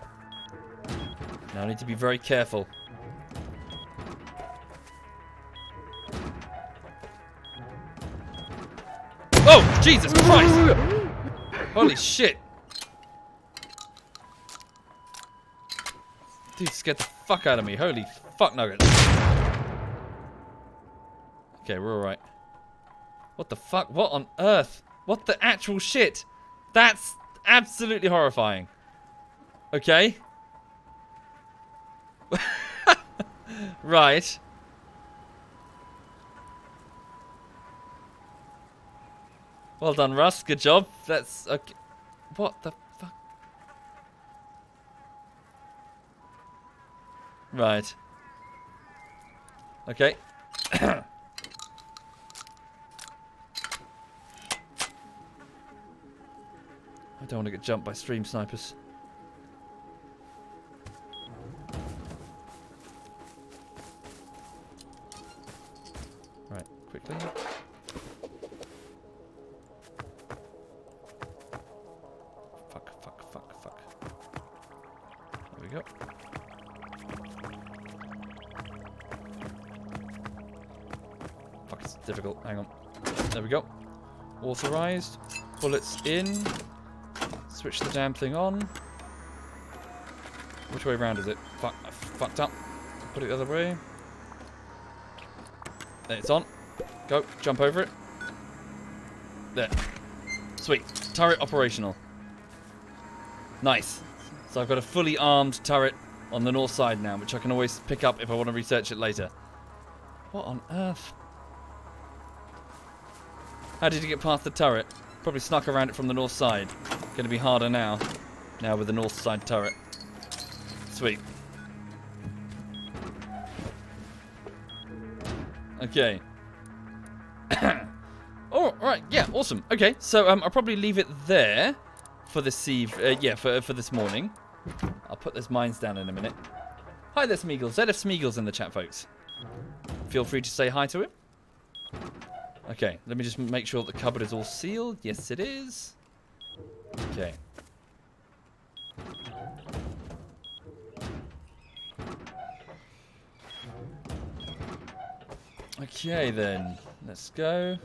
Now I need to be very careful. Oh, Jesus Christ! Holy shit! Dude scared the fuck out of me. Holy fuck nuggets. Okay, we're alright. What the fuck? What on earth? What the actual shit? That's absolutely horrifying. Okay. Right. Well done, Russ. Good job. That's okay. What the fuck? Right. Okay. I don't want to get jumped by stream snipers. Right, quickly. Fuck. There we go. Fuck, it's difficult. Hang on. There we go. Authorized. Bullets in. Switch the damn thing on. Which way around is it? Fuck, I fucked up. Put it the other way. There, it's on. Go, jump over it. There. Sweet. Turret operational. Nice. So I've got a fully armed turret on the north side now, which I can always pick up if I want to research it later. What on earth? How did you get past the turret? Probably snuck around it from the north side. Gonna be harder now. Now with the north side turret. Sweet. Okay. Oh, right. Yeah, awesome. Okay, so I'll probably leave it there for this for this morning. I'll put those mines down in a minute. Hi there, Smeagol. ZF Smeagol's in the chat, folks. Feel free to say hi to him. Okay, let me just make sure the cupboard is all sealed. Yes, it is. Okay. Okay then, let's go.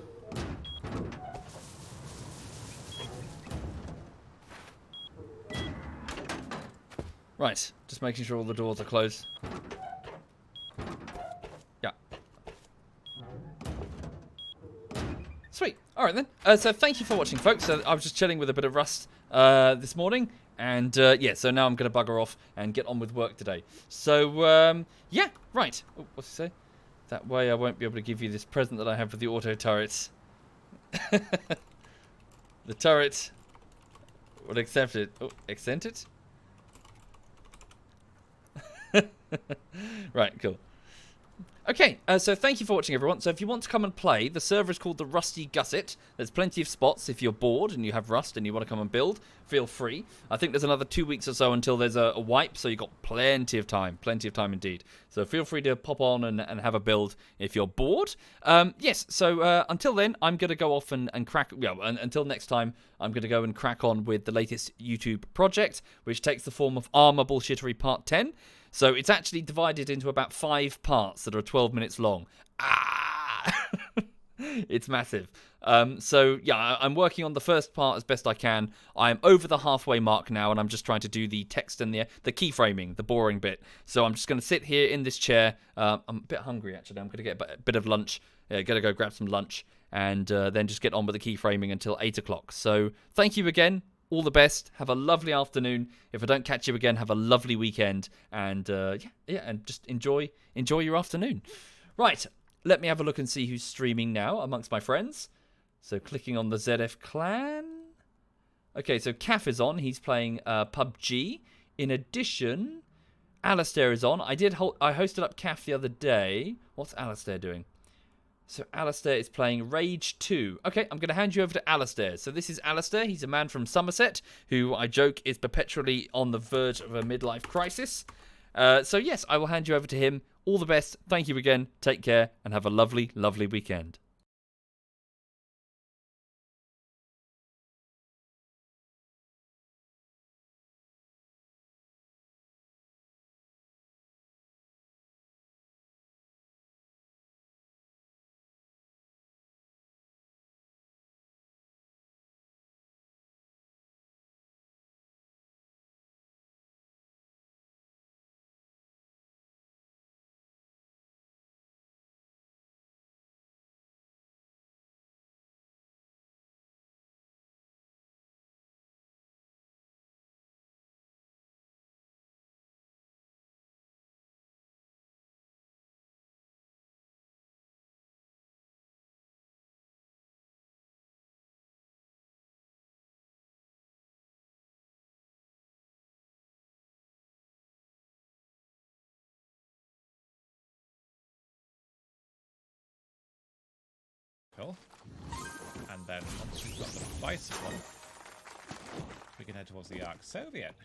Right, just making sure all the doors are closed. Yeah. Sweet. All right then. So thank you for watching, folks. I was just chilling with a bit of Rust this morning, and yeah. So now I'm gonna bugger off and get on with work today. So yeah. Right. Oh, what's he say? That way I won't be able to give you this present that I have with the auto turrets. The turret would accept it. Oh, accept it? Right, cool. Okay, so thank you for watching, everyone. So if you want to come and play, the server is called the Rusty Gusset. There's plenty of spots if you're bored and you have Rust and you want to come and build. Feel free. I think there's another 2 weeks or so until there's a wipe, so you've got plenty of time indeed. So feel free to pop on and have a build if you're bored. Yes, so until then, I'm going to go off and crack... Yeah, until next time, I'm going to go and crack on with the latest YouTube project, which takes the form of Armor Bullshittery Part 10. So it's actually divided into about 5 parts that are 12 minutes long. Ah! It's massive. So yeah, I'm working on the first part as best I can. I'm over the halfway mark now, and I'm just trying to do the text and the keyframing, the boring bit. So I'm just going to sit here in this chair. I'm a bit hungry, actually. I'm going to get a bit of lunch. Going to go grab some lunch, and then just get on with the keyframing until 8 o'clock. So thank you again. All the best. Have a lovely afternoon. If I don't catch you again, have a lovely weekend. And yeah, and just enjoy your afternoon. Right, let me have a look and see who's streaming now amongst my friends. So clicking on the ZF clan. Okay, so Caf is on. He's playing PUBG. In addition, Alistair is on. I hosted up Caf the other day. What's Alistair doing? So Alistair is playing Rage 2. Okay, I'm going to hand you over to Alistair. So this is Alistair. He's a man from Somerset who I joke is perpetually on the verge of a midlife crisis. So yes, I will hand you over to him. All the best. Thank you again. Take care and have a lovely, lovely weekend. Cool. And then once we've got the bicycle, we can head towards the Ark Soviet.